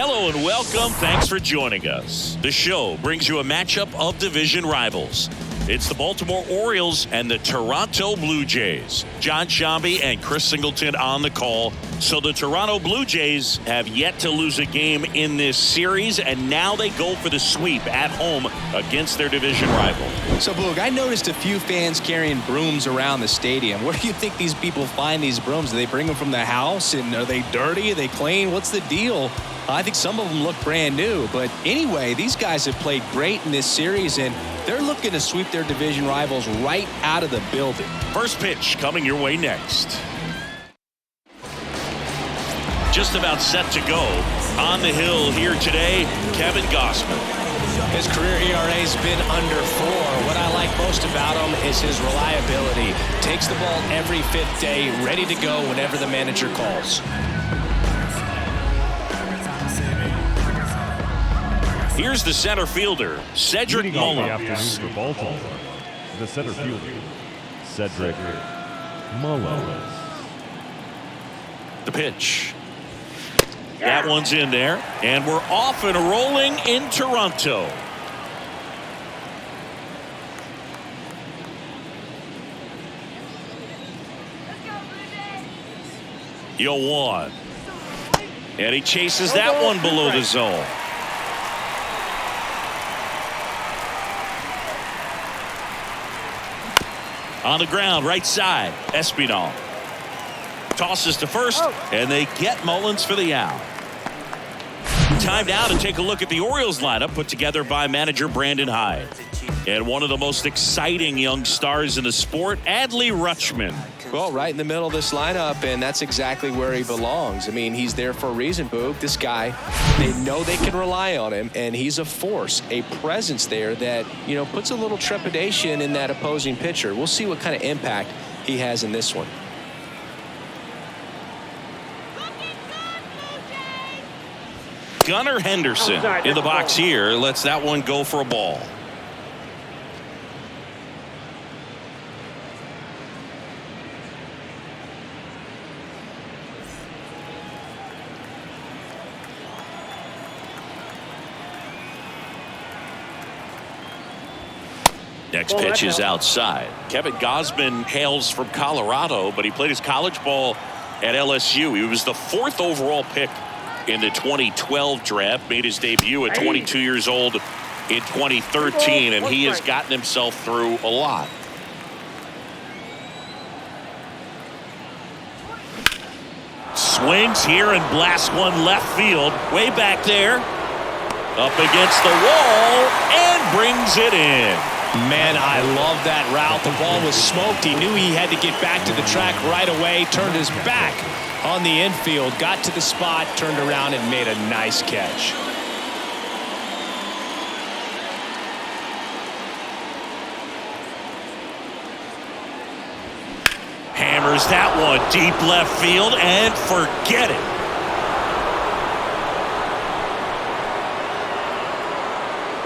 Hello and welcome. Thanks for joining us. The show brings you a matchup of division rivals. It's the Baltimore Orioles and the Toronto Blue Jays. John Shambi and Chris Singleton on the call. So the Toronto Blue Jays have yet to lose a game in this series, and now they go for the sweep at home against their division rival. So, Boog, I noticed a few fans carrying brooms around the stadium. Where do you think these people find these brooms? Do they bring them from the house? And are they dirty? Are they clean? What's the deal? I think some of them look brand new. But anyway, these guys have played great in this series, and they're looking to sweep their division rivals right out of the building. First pitch coming your way next. Just about set to go. On the hill here today, Kevin Gausman. His career ERA's been under 4. What I like most about him is his reliability. Takes the ball every fifth day, ready to go whenever the manager calls. Here's the center fielder, Cedric Mullins. For Baltimore, the center fielder, Cedric Mullins. The pitch. That one's in there, and we're off and rolling in Toronto. Yo, 1. And he chases that one below the zone. On the ground, right side, Espinal. Tosses to first, and they get Mullins for the out. Time now to take a look at the Orioles lineup put together by manager Brandon Hyde. And one of the most exciting young stars in the sport, Adley Rutschman. Well, right in the middle of this lineup, and that's exactly where he belongs. I mean, he's there for a reason, Boog. This guy, they know they can rely on him, and he's a force, a presence there that, you know, puts a little trepidation in that opposing pitcher. We'll see what kind of impact he has in this one. Gunnar Henderson in the box here lets that one go for a ball. Next pitch is outside. Kevin Gausman hails from Colorado, but he played his college ball at LSU. He was the 4th overall pick in the 2012 draft, made his debut at 22 years old in 2013, and he has gotten himself through a lot. Swings here and blasts one left field, way back there, up against the wall, and brings it in. Man, I love that route. The ball was smoked. He knew he had to get back to the track right away. Turned his back on the infield. Got to the spot, turned around, and made a nice catch. Hammers that one deep left field, and forget it.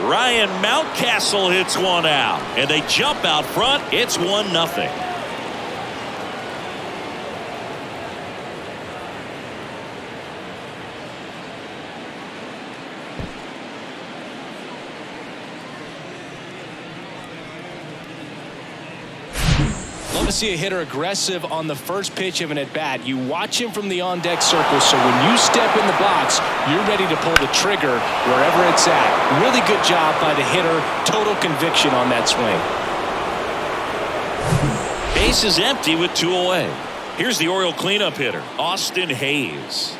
Ryan Mountcastle hits one out, and they jump out front. It's 1-0. Love to see a hitter aggressive on the first pitch of an at-bat. You watch him from the on-deck circle, so when you step in the box, you're ready to pull the trigger wherever it's at. Really good job by the hitter. Total conviction on that swing. Base is empty with 2 away. Here's the Oriole cleanup hitter, Austin Hayes.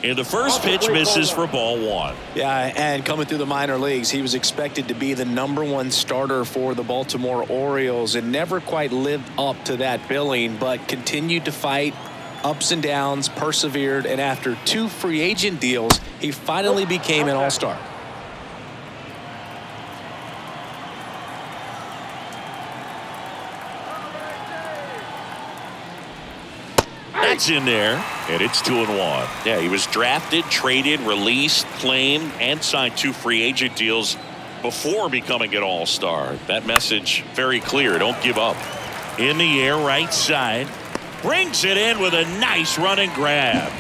And the first pitch misses for ball 1. Yeah, and coming through the minor leagues, he was expected to be the #1 starter for the Baltimore Orioles and never quite lived up to that billing, but continued to fight ups and downs, persevered, and after 2 free agent deals, he finally became an all-star. That's in there, and it's 2-1. Yeah, he was drafted, traded, released, claimed, and signed 2 free agent deals before becoming an all-star. That message very clear. Don't give up. In the air, right side. Brings it in with a nice run and grab.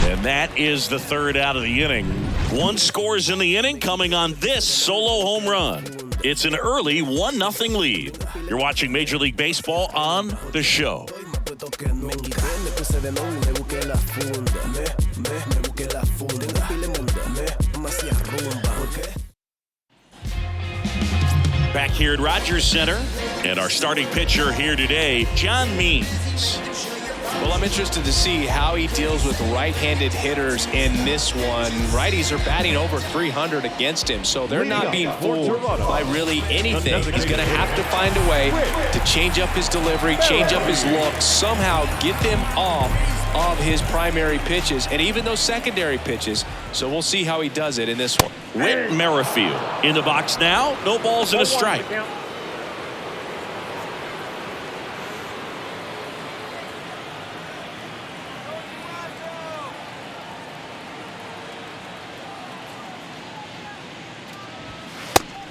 And that is the third out of the inning. One scores in the inning coming on this solo home run. It's an early 1-0 lead. You're watching Major League Baseball on The Show. Back here at Rogers Center, and our starting pitcher here today, John Means. Well, I'm interested to see how he deals with right-handed hitters in this one. Righties are batting over 300 against him, so they're not being fooled by really anything. He's going to have to find a way to change up his delivery, change up his look, somehow get them off of his primary pitches and even those secondary pitches. So we'll see how he does it in this one. Whit Merrifield in the box now. No balls and a strike.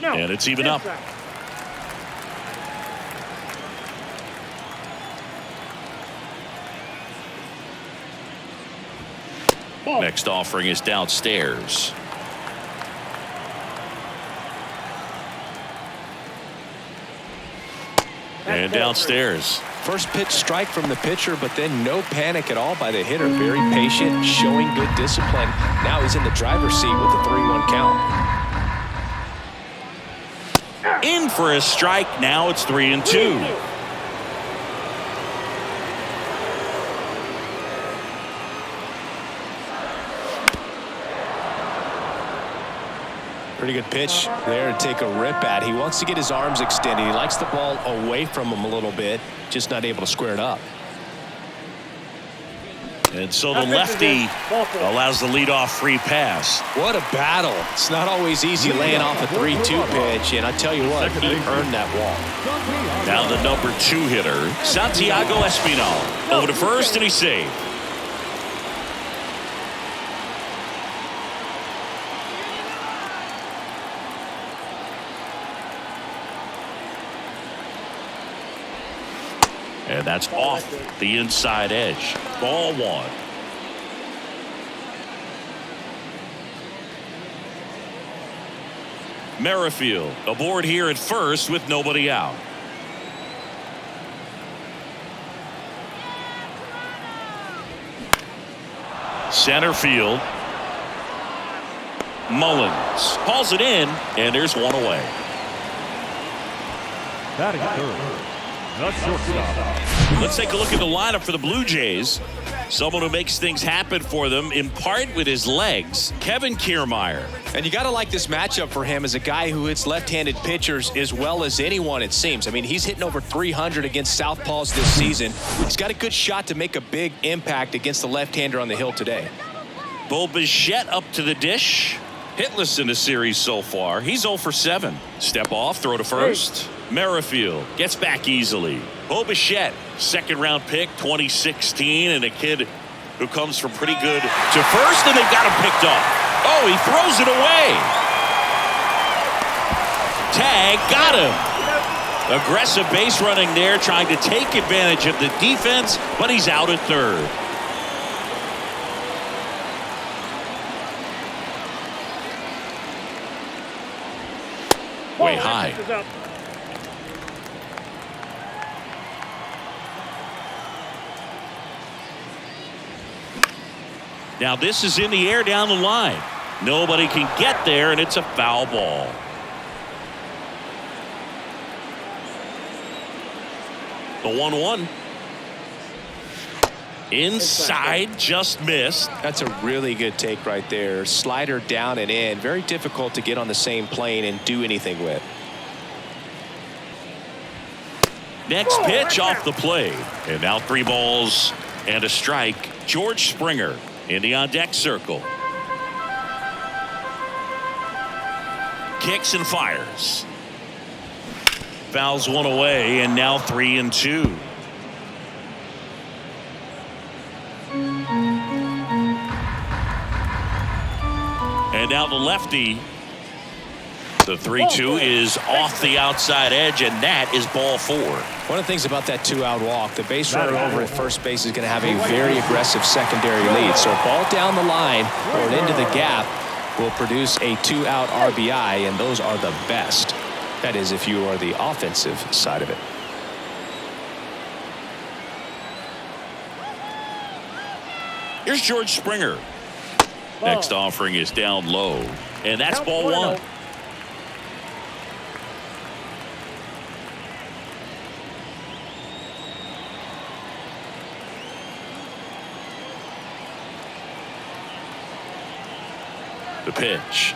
And it's even up. Next offering is downstairs. And downstairs. First pitch strike from the pitcher, but then no panic at all by the hitter. Very patient, showing good discipline. Now he's in the driver's seat with a 3-1 count. In for a strike. Now it's 3-2. Pretty good pitch there to take a rip at. He wants to get his arms extended. He likes the ball away from him a little bit, just not able to square it up. And so the lefty allows the leadoff free pass. What a battle. It's not always easy laying off a 3-2 pitch, and I tell you what, he earned that walk. Now the number 2 hitter, Santiago Espinal. Over to first, and he's saved. And that's off the inside edge. Ball 1. Merrifield aboard here at first with nobody out. Center field. Mullins hauls it in, and there's one away. Batting third, the shortstop. Let's take a look at the lineup for the Blue Jays. Someone who makes things happen for them, in part with his legs, Kevin Kiermaier. And you got to like this matchup for him as a guy who hits left-handed pitchers as well as anyone, it seems. I mean, he's hitting over 300 against southpaws this season. He's got a good shot to make a big impact against the left-hander on the hill today. Bo Bichette up to the dish. Hitless in the series so far. He's 0 for 7. Step off, throw to first. Merrifield gets back easily. Bo Bichette, second-round pick, 2016, and a kid who comes from pretty good to first, and they've got him picked off. Oh, he throws it away. Tag, got him. Aggressive base running there, trying to take advantage of the defense, but he's out at third. Way high. Now this is in the air down the line. Nobody can get there, and it's a foul ball. The 1-1. Inside, just missed. That's a really good take right there. Slider down and in. Very difficult to get on the same plane and do anything with. Next pitch off the plate. And now 3 balls and a strike. George Springer in the on-deck circle. Kicks and fires. Fouls one away, and now 3-2. And now the lefty The 3-2 is off the outside edge, and that is ball 4. One of the things about that 2-out walk, the base runner over at first base is going to have a very aggressive secondary lead. So a ball down the line or into the gap will produce a 2-out RBI, and those are the best. That is, if you are the offensive side of it. Here's George Springer. Next offering is down low, and that's ball 1. The pitch.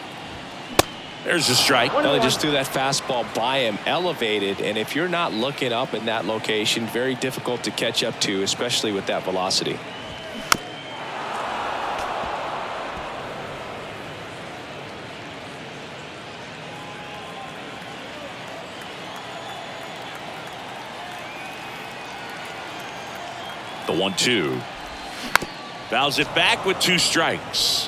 There's a strike. Well, they just threw that fastball by him, elevated, and if you're not looking up in that location, very difficult to catch up to, especially with that velocity. The 1-2. Fouls it back with 2 strikes.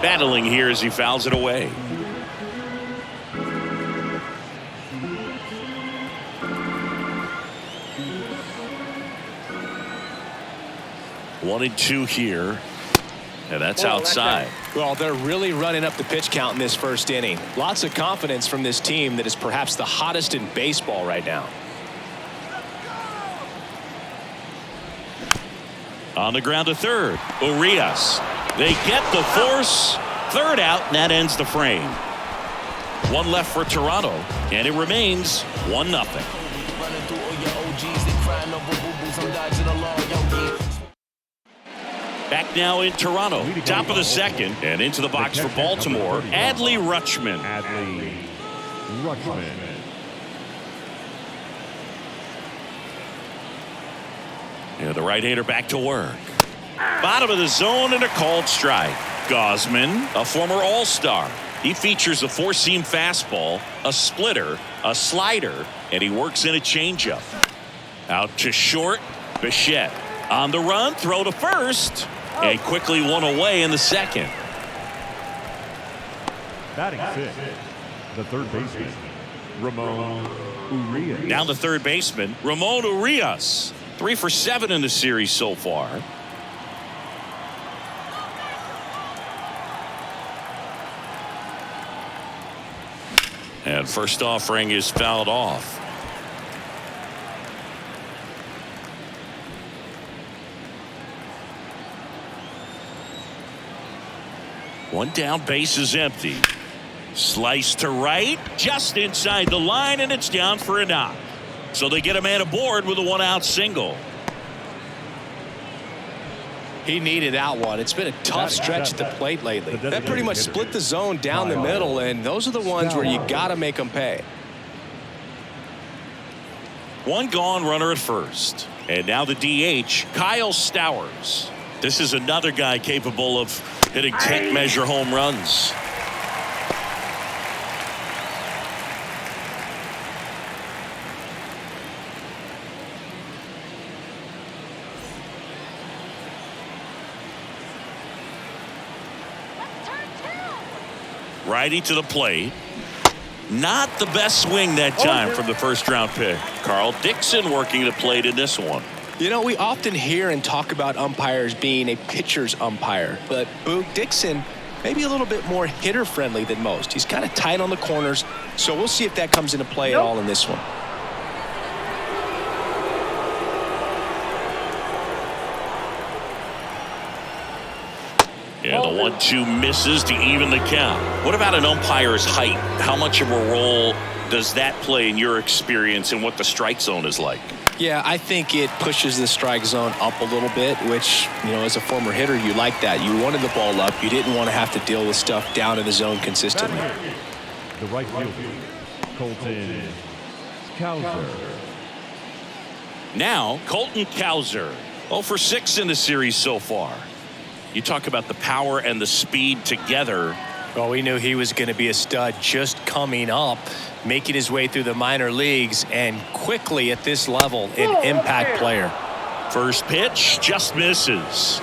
Battling here as he fouls it away. One and 2 here. And that's outside. Well, they're really running up the pitch count in this first inning. Lots of confidence from this team that is perhaps the hottest in baseball right now. On the ground to third. Urias. They get the force. Third out, and that ends the frame. 1 left for Toronto, and it remains 1-0. Back now in Toronto, top of the second, and into the box for Baltimore, Adley Rutschman. Yeah, the right-hander back to work. Bottom of the zone and a called strike. Gausman, a former All-Star. He features a 4-seam fastball, a splitter, a slider, and he works in a changeup. Out to short, Bichette. On the run, throw to first, and quickly one away in the second. Batting 6, the third baseman, Ramon Urias. Down the third baseman, Ramon Urias. 3 for 7 in the series so far. And first offering is fouled off. One down, base is empty. Slice to right, just inside the line, and it's down for a knock. So they get a man aboard with a 1-out single. He needed that one. It's been a tough stretch at the plate lately. That pretty much split the zone down the middle, and those are the ones where you got to make them pay. 1 gone, runner at first. And now the DH, Kyle Stowers. This is another guy capable of hitting tape measure home runs. Righty to the plate. Not the best swing that time from the first-round pick. Carl Dixon working the plate in this one. You know, we often hear and talk about umpires being a pitcher's umpire, but Boog Dixon maybe a little bit more hitter-friendly than most. He's kind of tight on the corners, so we'll see if that comes into play at all in this one. Yeah, the 1-2 misses to even the count. What about an umpire's height? How much of a role does that play in your experience and what the strike zone is like? Yeah, I think it pushes the strike zone up a little bit, which, you know, as a former hitter, you like that. You wanted the ball up. You didn't want to have to deal with stuff down in the zone consistently. The right fielder, Colton Cowser. Now, Colton Cowser, 0 for 6 in the series so far. You talk about the power and the speed together. Well, we knew he was going to be a stud just coming up, making his way through the minor leagues, and quickly at this level, an impact player. First pitch just misses.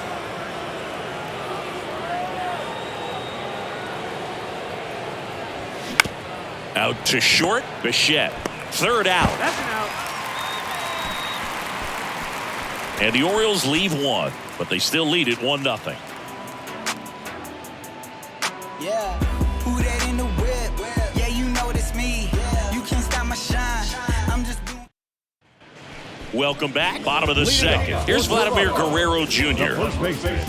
Out to short, Bichette. Third out. That's an out. And the Orioles leave one, but they still lead it 1-0. Yeah, who that in the whip? Yeah, you know it's me. You can't stop my shine. I'm just doing. Welcome back. Bottom of the second. Here's Vladimir Guerrero Jr. First baseman.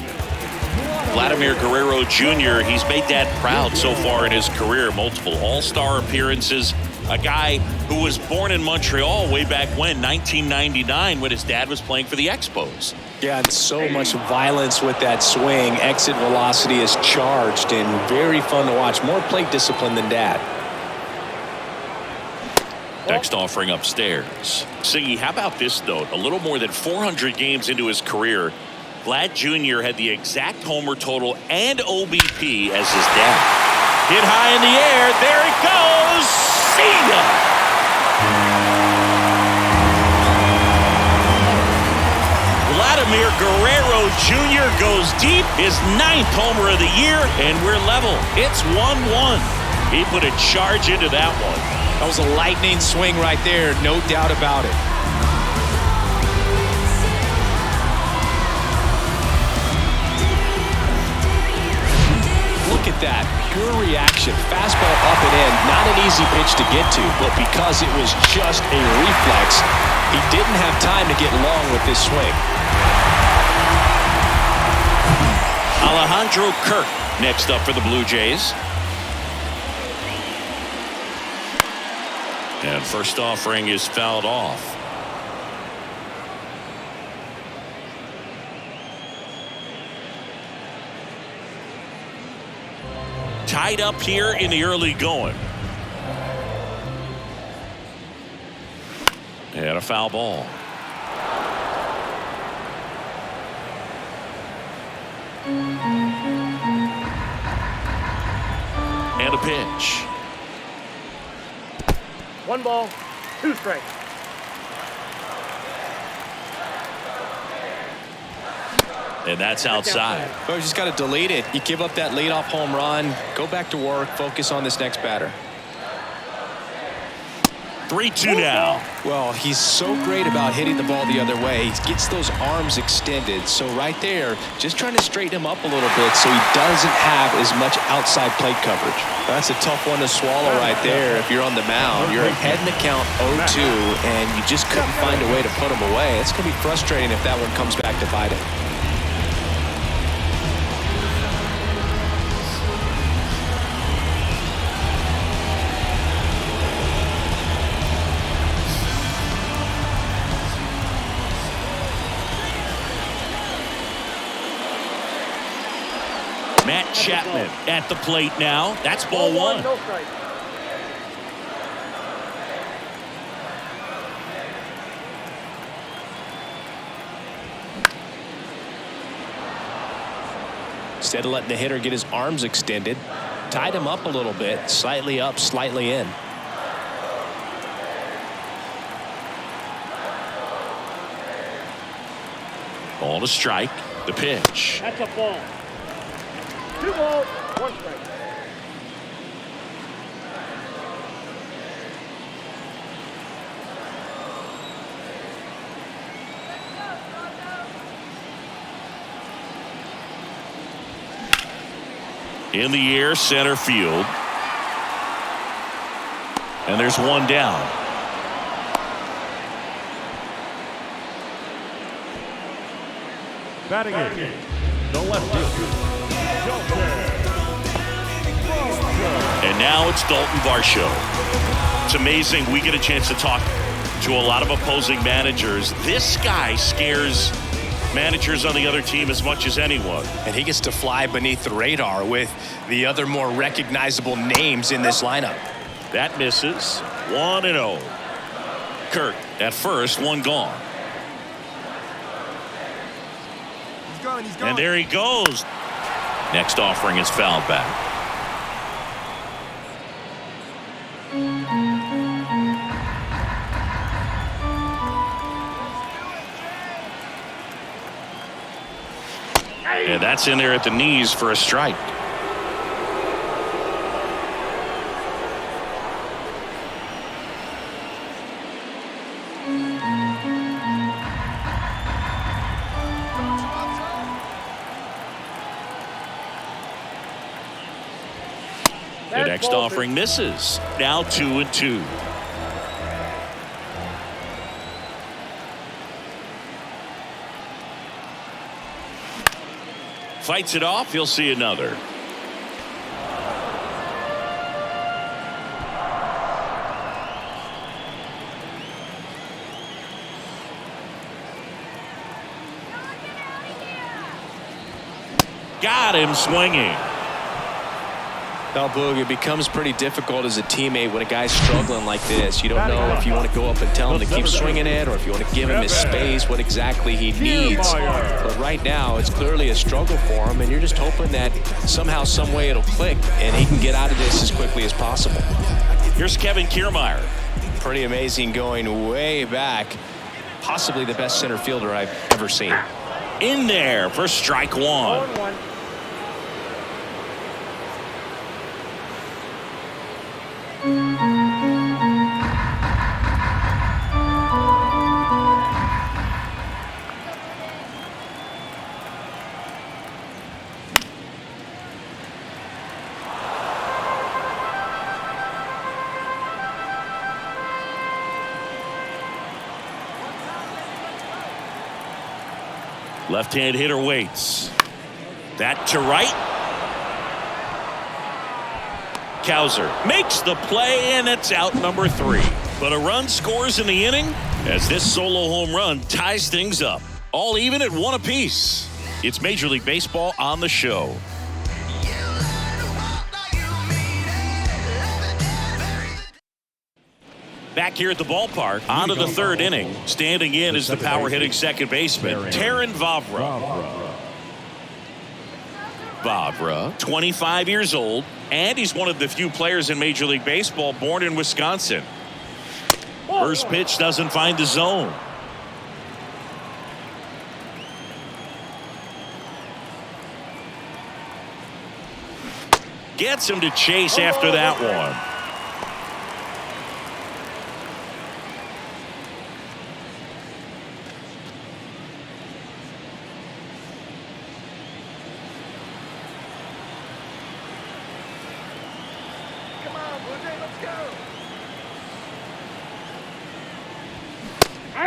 Vladimir Guerrero Jr., he's made Dad proud so far in his career. Multiple all-star appearances. A guy who was born in Montreal way back when, 1999, when his dad was playing for the Expos. Yeah, and so much violence with that swing. Exit velocity is charged and very fun to watch. More plate discipline than Dad. Next offering upstairs. Siggy, how about this note? A little more than 400 games into his career, Vlad Jr. had the exact homer total and OBP as his dad. Hit high in the air. There it goes. See ya. Vladimir Guerrero Jr. goes deep. His 9th homer of the year, and we're level. It's 1-1. He put a charge into that one. That was a lightning swing right there, no doubt about it. Look at that, pure reaction. Fastball up and in, not an easy pitch to get to, but because it was just a reflex, he didn't have time to get long with this swing. Alejandro Kirk next up for the Blue Jays. And first offering is fouled off. Tied up here in the early going. And a foul ball. And a pitch. 1 ball, 2 strikes. And that's outside. Well, you just got to delete it. You give up that leadoff home run, go back to work, focus on this next batter. 3-2 now. Well, he's so great about hitting the ball the other way. He gets those arms extended. So right there, just trying to straighten him up a little bit so he doesn't have as much outside plate coverage. That's a tough one to swallow right there. If you're on the mound, you're ahead in the count 0-2, and you just couldn't find a way to put him away. It's going to be frustrating if that one comes back to bite him. Matt Chapman at the plate now. That's ball 1. No strike. Instead of letting the hitter get his arms extended, tied him up a little bit, slightly up, slightly in. Ball to strike. The pitch. That's a ball. 2 balls, 1 strike. In the air, center field. And there's one down. Batting it, the left fielder. And now it's Dalton Varsho. It's amazing we get a chance to talk to a lot of opposing managers. This guy scares managers on the other team as much as anyone. And he gets to fly beneath the radar with the other more recognizable names in this lineup. That misses. 1-0. Kirk at first, one gone. He's going. And there he goes. Next offering is fouled back. And that's in there at the knees for a strike. The next offering misses. Now 2-2. Fights it off. He'll see another. Got him swinging. Now, Boog, it becomes pretty difficult as a teammate when a guy's struggling like this. You don't know if you want to go up and tell him to keep swinging it or if you want to give him his space, what exactly he needs. But right now, it's clearly a struggle for him, and you're just hoping that somehow, some way it'll click and he can get out of this as quickly as possible. Here's Kevin Kiermaier. Pretty amazing, going way back. Possibly the best center fielder I've ever seen. In there for strike one. 1-1. Left-hand hitter waits. That to right. Cowser makes the play, and it's out number 3. But a run scores in the inning as this solo home run ties things up. All even at 1 apiece. It's Major League Baseball on the show. Back here at the ballpark, on to the 3rd inning. Standing in is the power-hitting second baseman, Taran Vavra. Vavra, 25 years old, and he's one of the few players in Major League Baseball born in Wisconsin. First pitch doesn't find the zone. Gets him to chase after that one.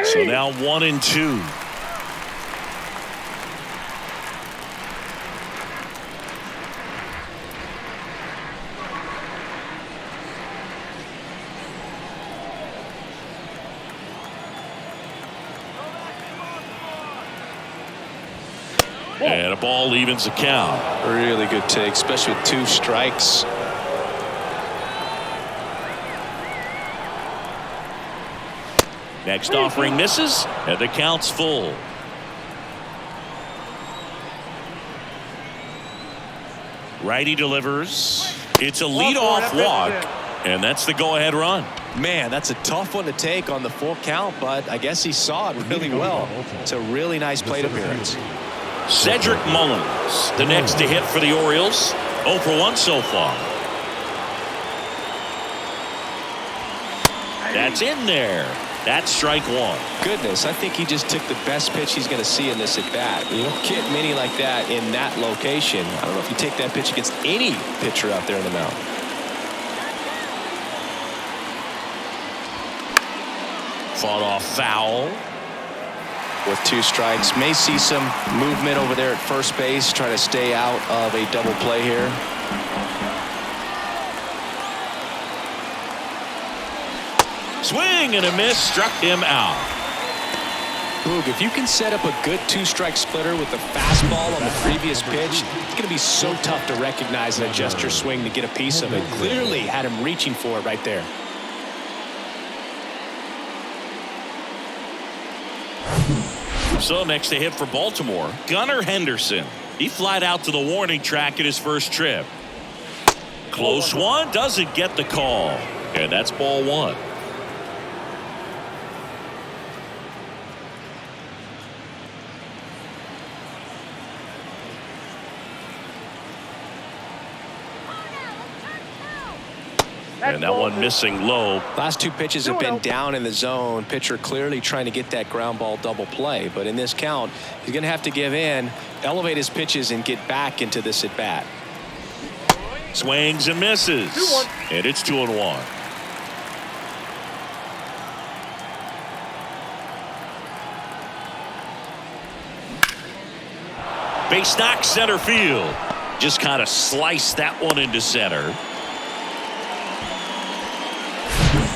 So now 1-2. And a ball evens the count. Really good take, especially with 2 strikes. Next offering misses, and the count's full. Righty delivers. It's a leadoff walk, and that's the go-ahead run. Man, that's a tough one to take on the full count, but I guess he saw it really well. It's a really nice plate appearance. Cedric Mullins, the next to hit for the Orioles. 0 for 1 so far. That's in there. That's strike 1. Goodness, I think he just took the best pitch he's going to see in this at bat. You don't get many like that in that location. I don't know if you take that pitch against any pitcher out there in the mound. Fought off foul. With 2 strikes, may see some movement over there at first base, try to stay out of a double play here. Swing and a miss, struck him out. Boog, if you can set up a good 2-strike splitter with the fastball on the previous pitch, it's going to be so tough to recognize and adjust your swing to get a piece of it. Clearly had him reaching for it right there. So next to hit for Baltimore, Gunnar Henderson. He flied out to the warning track at his first trip. Close one, doesn't get the call. And that's ball one. And that one missing low. Last two pitches have been down in the zone. Pitcher clearly trying to get that ground ball double play. But in this count, he's going to have to give in, elevate his pitches, and get back into this at bat. Swings and misses. 2-1. And it's 2-1. Base knock center field. Just kind of sliced that one into center.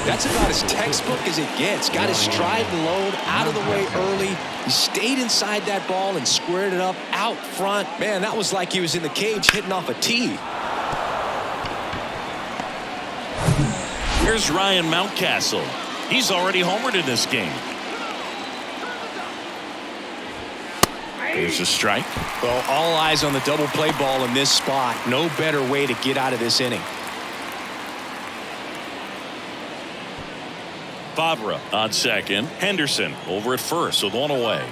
That's about as textbook as it gets. Got his stride and load out of the way early. He stayed inside that ball and squared it up out front. Man, that was like he was in the cage hitting off a tee. Here's Ryan Mountcastle. He's already homered in this game. Here's a strike. Well, all eyes on the double play ball in this spot. No better way to get out of this inning. Favre on second. Henderson over at first with one away.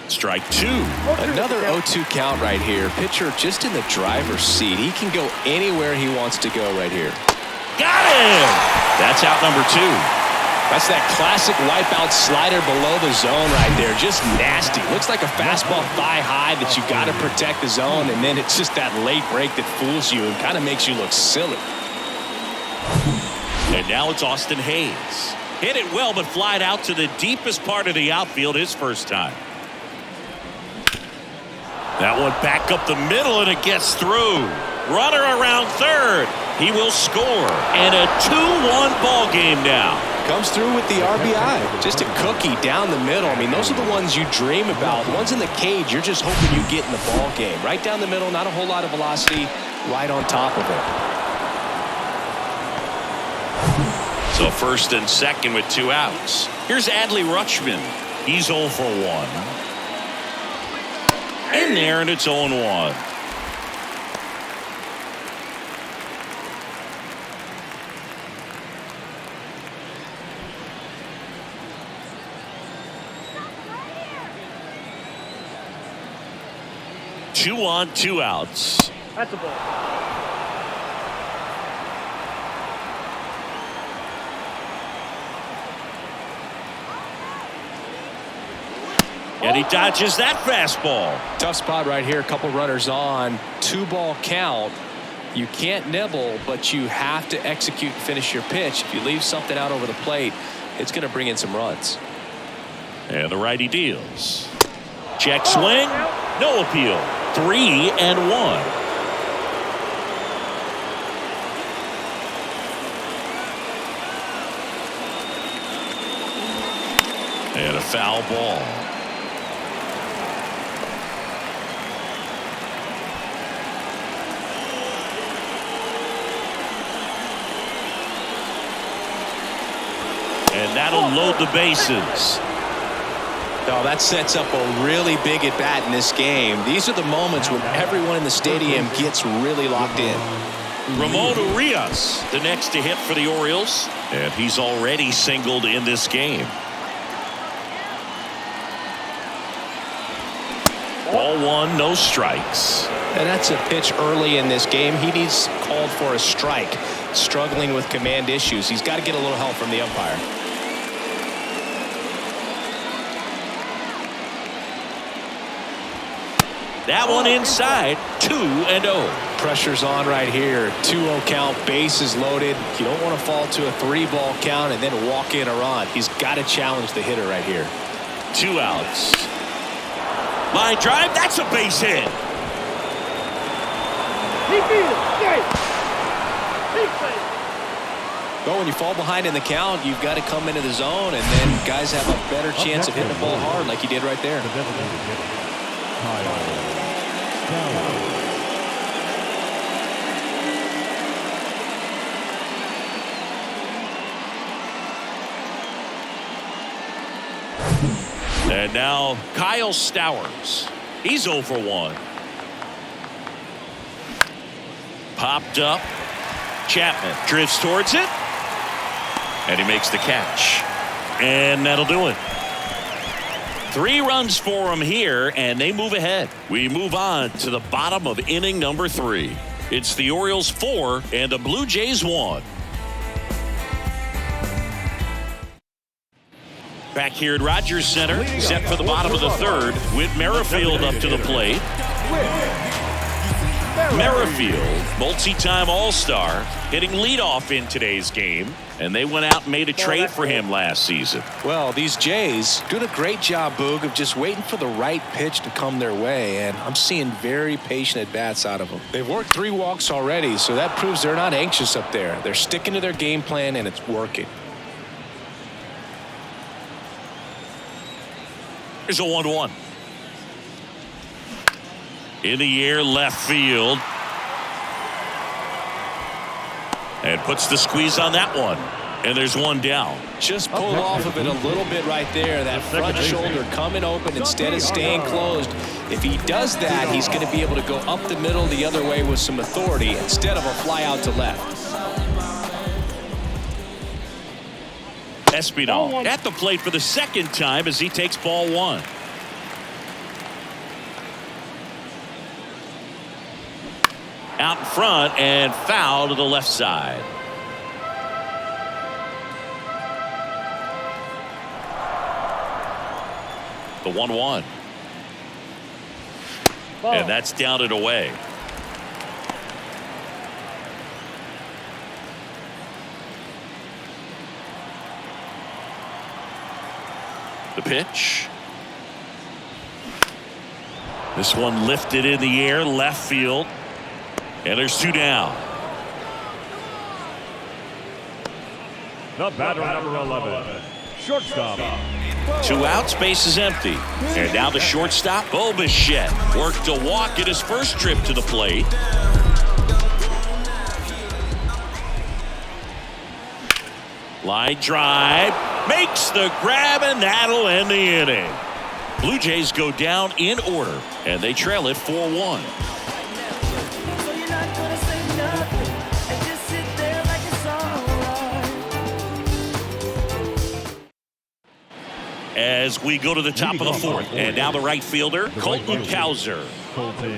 Strike two. Another 0-2 count right here. Pitcher just in the driver's seat. He can go anywhere he wants to go right here. Got him! That's out number two. That's that classic wipeout slider below the zone right there. Just nasty. Looks like a fastball thigh high that you got to protect the zone, and then it's just that late break that fools you and kind of makes you look silly. And now it's Austin Hayes. Hit it well, but flied out to the deepest part of the outfield his first time. That one back up the middle, and it gets through. Runner around third. He will score. And a 2-1 ball game now. Comes through with the RBI. Just a cookie down the middle. I mean, those are the ones you dream about. The ones in the cage, you're just hoping you get in the ball game. Right down the middle, not a whole lot of velocity, right on top of it. So first and second with two outs. Here's Adley Rutschman. He's 0 for 1. In there, and it's 0-1. Two on, 2 outs. That's a ball. And he dodges that fastball. Tough spot right here. A couple runners on. 2-ball count. You can't nibble, but you have to execute and finish your pitch. If you leave something out over the plate, it's going to bring in some runs. And the righty deals. Check swing. No appeal. 3-1. And a foul ball. And that'll load the bases. Oh, that sets up a really big at bat in this game. These are the moments when everyone in the stadium gets really locked in. Ramon Urias, the next to hit for the Orioles, and he's already singled in this game. Ball one, no strikes. And that's a pitch early in this game. He needs called for a strike. Struggling with command issues. He's got to get a little help from the umpire. That one inside, 2-0. Pressure's on right here. 2-0 count, bases loaded. You don't want to fall to a 3-ball count and then walk in a run. He's got to challenge the hitter right here. 2 outs. Line drive, that's a base hit. Well, when you fall behind in the count, you've got to come into the zone, and then guys have a better chance of hitting the ball hard like you did right there. And now Kyle Stowers. He's 0 for 1. Popped up. Chapman drifts towards it, and he makes the catch. And that'll do it. 3 runs for him here, and they move ahead. We move on to the bottom of inning number 3. It's the Orioles 4 and the Blue Jays 1. Back here at Rogers Center, set for the bottom of the 3rd, with Merrifield up to the plate. Merrifield, multi-time All-Star, hitting leadoff in today's game, and they went out and made a trade for him last season. Well, these Jays doing a great job, Boog, of just waiting for the right pitch to come their way, and I'm seeing very patient at-bats out of them. They've worked 3 walks already, so that proves they're not anxious up there. They're sticking to their game plan, and it's working. Here's a 1-1. In the air, left field. And puts the squeeze on that one. And there's one down. Just pulled off of it a little bit right there. That front shoulder coming open instead of staying closed. If he does that, he's going to be able to go up the middle the other way with some authority instead of a fly out to left. Espinal at the plate for the 2nd time as he takes ball 1. Out in front and foul to the left side. The 1-1. And that's down and away. The pitch. This one lifted in the air, left field. And there's 2 down. The batter, number 11, shortstop. 2 outs, base is empty. And now the shortstop, Bo Bichette, worked a walk at his first trip to the plate. Line drive, makes the grab, and that'll end the inning. Blue Jays go down in order, and they trail it 4-1. As we go to the top of the 4th, and now the right fielder, Colton Cowser.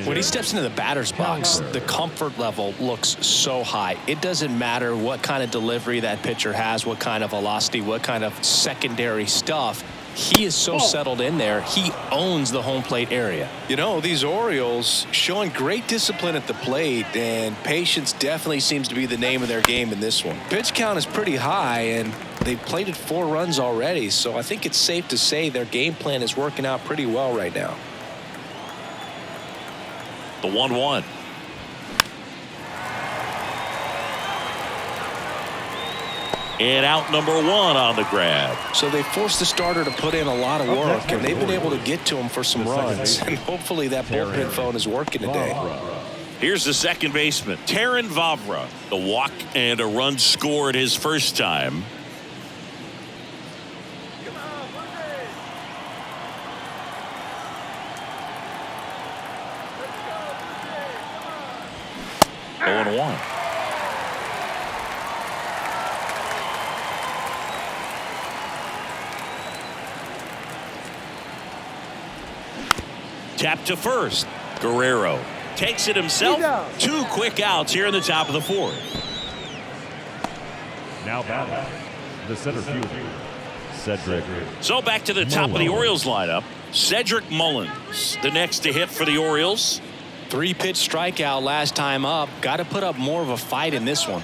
When he steps into the batter's box, the comfort level looks so high. It doesn't matter what kind of delivery that pitcher has, what kind of velocity, what kind of secondary stuff. He is so settled in there. He owns the home plate area. You know, these Orioles showing great discipline at the plate, and patience definitely seems to be the name of their game in this one. Pitch count is pretty high, and they've plated 4 runs already, so I think it's safe to say their game plan is working out pretty well right now. The 1-1. And out number 1 on the grab. So they forced the starter to put in a lot of work, and they've been able to get to him for some runs. And hopefully that bullpen phone is working today. Here's the second baseman, Taron Vavra. The walk and a run scored his first time. Oh, 0-1. Tap to first. Guerrero takes it himself. 2 quick outs here in the top of the 4th. Now batting, the center fielder, Cedric. So back to the top of the Orioles lineup. Cedric Mullins, the next to hit for the Orioles. 3-pitch strikeout last time up. Got to put up more of a fight in this one.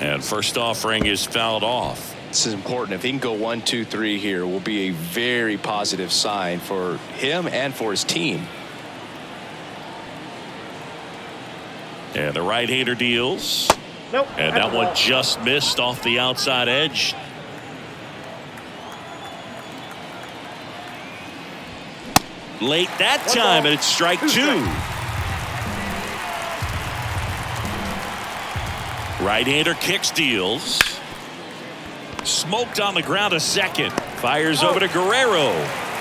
And first offering is fouled off. This is important. If he can go 1, 2, 3 here, will be a very positive sign for him and for his team. And the right-hander deals. Nope. And that one just missed off the outside edge. Late that time, and it's strike 2. Right-hander kicks, deals. Smoked on the ground, a second. Fires over to Guerrero.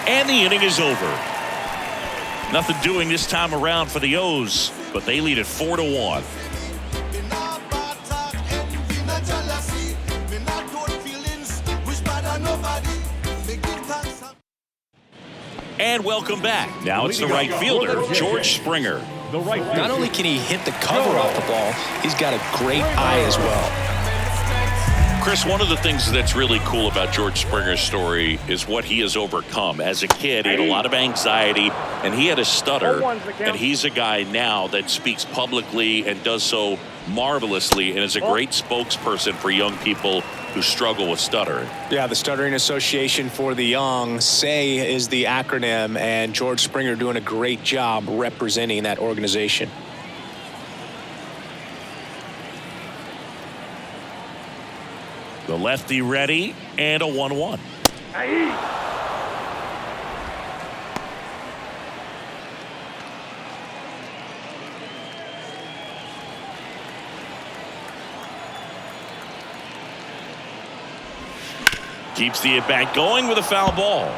And the inning is over. Nothing doing this time around for the O's, but they lead it 4-1. And welcome back. Now it's the right fielder, George Springer. The right Not only can he hit the cover off the ball, he's got a great eye as well. Chris, one of the things that's really cool about George Springer's story is what he has overcome. As a kid, he had a lot of anxiety, and he had a stutter. And he's a guy now that speaks publicly and does so marvelously and is a great spokesperson for young people who struggle with stuttering. Yeah, the Stuttering Association for the Young, SAY is the acronym, and George Springer doing a great job representing that organization. The lefty ready, and a 1-1. Keeps the at-bat going with a foul ball.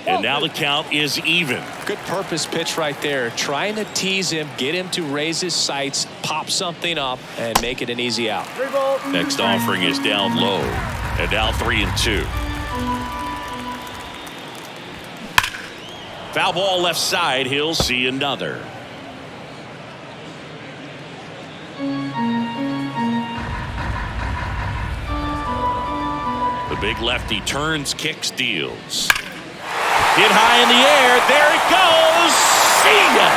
And now the count is even. Good purpose pitch right there. Trying to tease him, get him to raise his sights, pop something up, and make it an easy out. Next offering is down low. And now 3-2. Foul ball left side. He'll see another. The big lefty turns, kicks, deals. Hit high in the air. There it goes. See ya.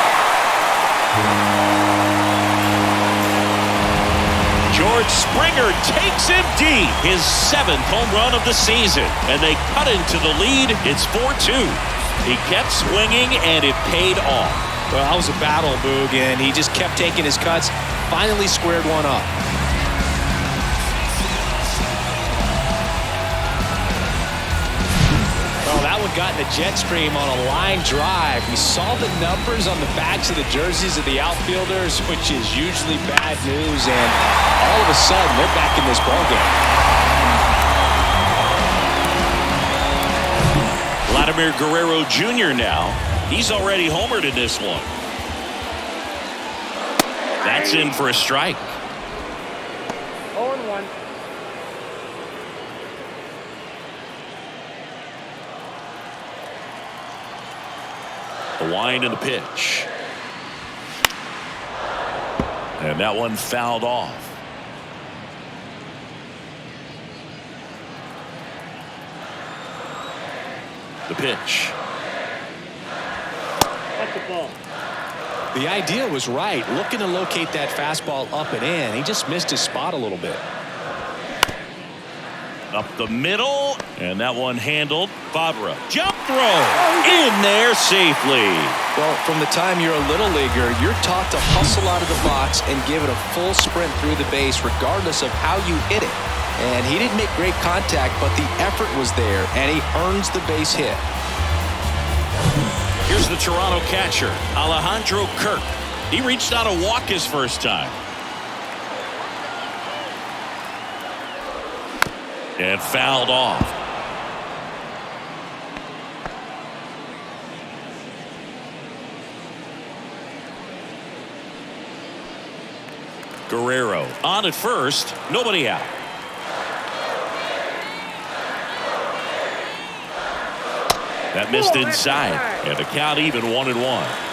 George Springer takes him deep. His 7th home run of the season. And they cut into the lead. It's 4-2. He kept swinging, and it paid off. Well, that was a battle, Boog, and he just kept taking his cuts. Finally squared one up. That one got in the jet stream on a line drive. We saw the numbers on the backs of the jerseys of the outfielders, which is usually bad news, and all of a sudden they're back in this ballgame. Vladimir Guerrero Jr. now. He's already homered in this one. That's in for a strike. 0-1. The wind and the pitch. And that one fouled off. The pitch. That's the ball. The idea was right, looking to locate that fastball up and in. He just missed his spot a little bit. Up the middle, and that one handled. Fabra, jump throw, in there safely. Well, from the time you're a little leaguer, you're taught to hustle out of the box and give it a full sprint through the base regardless of how you hit it. And he didn't make great contact, but the effort was there, and he earns the base hit. Here's the Toronto catcher, Alejandro Kirk. He reached out a walk his first time. And fouled off. Guerrero on at first, nobody out. That missed inside, and the count even 1-1.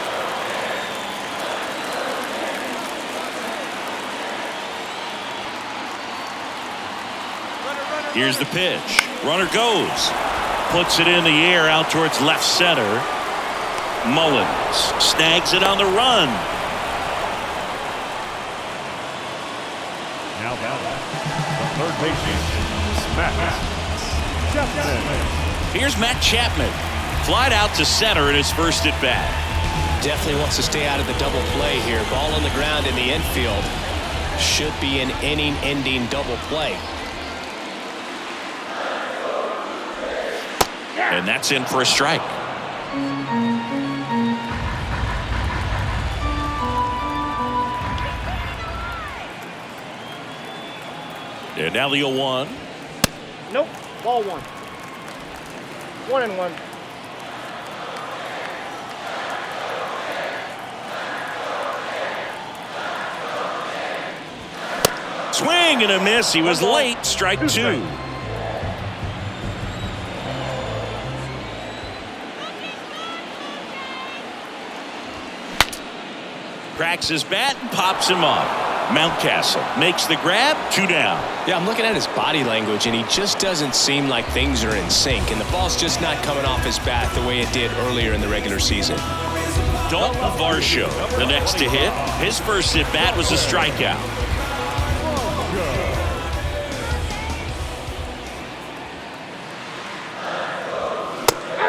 Here's the pitch. Runner goes. Puts it in the air out towards left center. Mullins snags it on the run. Now batting, the third baseman, Matt Chapman. Here's Matt Chapman. Flied out to center in his first at bat. Definitely wants to stay out of the double play here. Ball on the ground in the infield. Should be an inning-ending double play. And that's in for a strike. Now the 0-1. Nope. Ball 1. 1-1. Swing and a miss. He was late. Strike 2. Cracks his bat and pops him up. Mountcastle makes the grab. 2 down. Yeah, I'm looking at his body language, and he just doesn't seem like things are in sync, and the ball's just not coming off his bat the way it did earlier in the regular season. Dalton Varsho, the next to hit. His first at bat was a strikeout.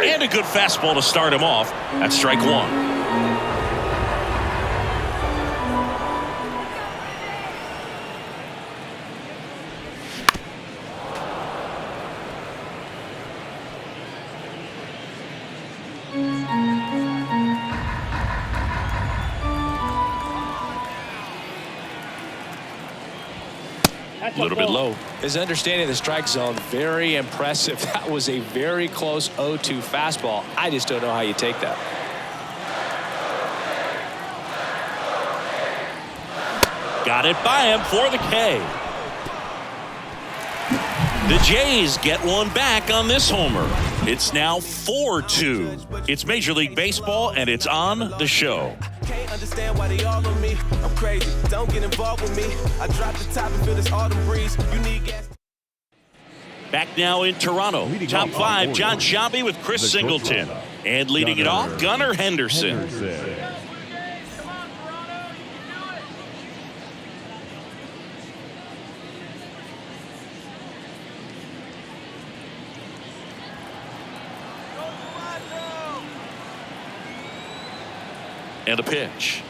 And a good fastball to start him off. That's strike 1. A little bit low. His understanding of the strike zone, very impressive. That was a very close 0-2 fastball. I just don't know how you take that. Got it by him for the K. The Jays get one back on this homer. It's now 4-2. It's Major League Baseball, and it's on the show. Can't understand why they all on me. I'm crazy. Don't get involved with me. I drop the top and feel this autumn breeze. You need gas. Back now in Toronto. Top 5, John Shambi with Chris Singleton. And leading it off, Gunnar Henderson. And a pitch.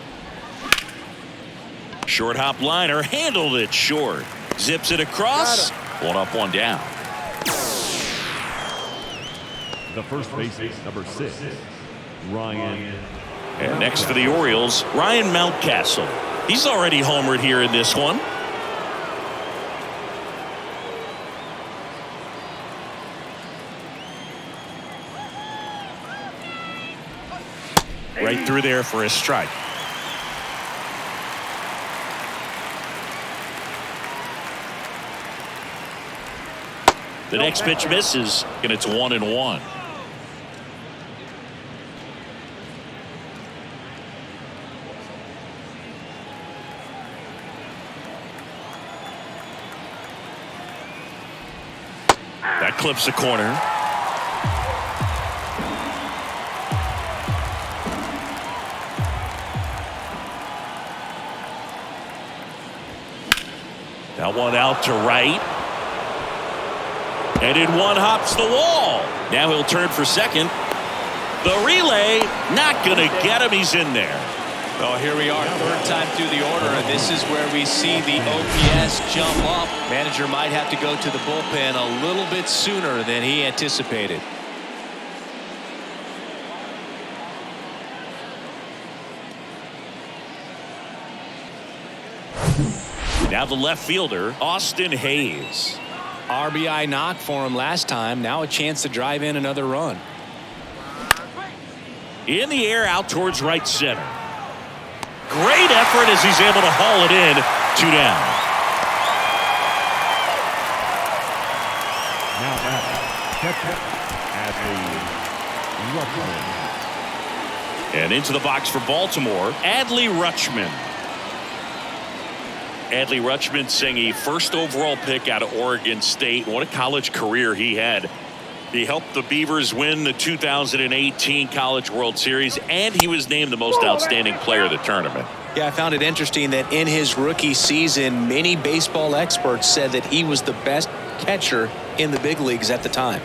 Short hop liner, handled it short. Zips it across. 1 up, 1 down. The first baseman, number 6, Ryan. And next for the Orioles, Ryan Mountcastle. He's already homered here in this one. Right through there for a strike. The next pitch misses, and it's 1-1. That clips the corner. That one out to right. And in one hops the wall. Now he'll turn for second. The relay, not going to get him. He's in there. Well, here we are, third time through the order, and this is where we see the OPS jump up. Manager might have to go to the bullpen a little bit sooner than he anticipated. Now the left fielder, Austin Hayes. RBI knock for him last time. Now a chance to drive in another run. In the air, out towards right center. Great effort as he's able to haul it in. 2 down. Now back, Adley Rutschman. And into the box for Baltimore, Adley Rutschman. Adley Rutschman saying a first overall pick out of Oregon State. What a college career he had. He helped the Beavers win the 2018 College World Series, and he was named the most outstanding player of the tournament. Yeah, I found it interesting that in his rookie season, many baseball experts said that he was the best catcher in the big leagues at the time.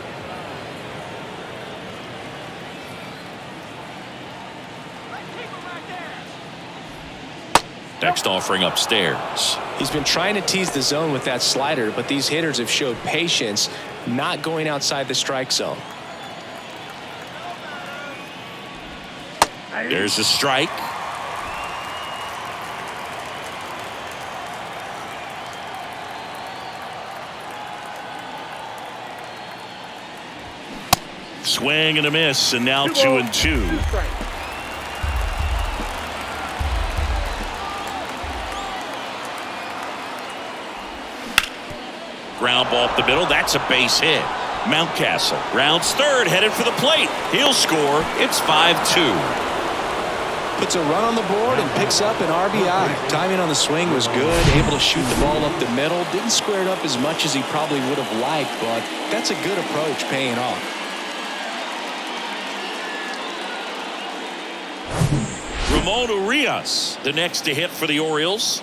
Next offering upstairs. He's been trying to tease the zone with that slider, but these hitters have showed patience, not going outside the strike zone. There's a strike. Swing and a miss, and now 2-2. Ground ball up the middle. That's a base hit. Mountcastle rounds third, headed for the plate. He'll score. It's 5-2. Puts a run on the board and picks up an RBI. Timing on the swing was good. Able to shoot the ball up the middle. Didn't square it up as much as he probably would have liked, but that's a good approach paying off. Ramon Urias, the next to hit for the Orioles.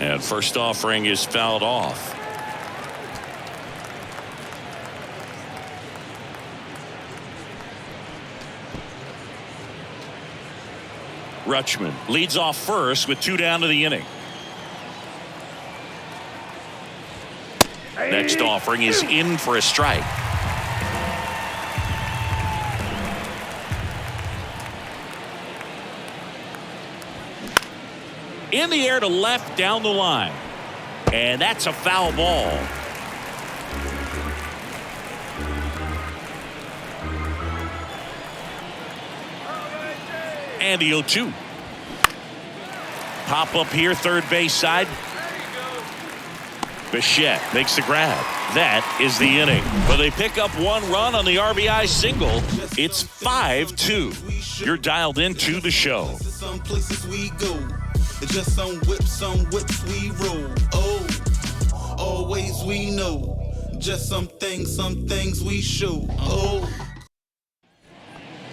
And first offering is fouled off. Rutschman leads off first with 2 down to the inning. Next offering is in for a strike. In the air to left down the line. And that's a foul ball. And the 0-2. Pop up here, third base side. Bichette makes the grab. That is the inning. But they pick up 1 run on the RBI single. It's 5-2. You're dialed into the show. Some places we go. Just some whips we roll. Oh, always we know. Just some things we show. Oh.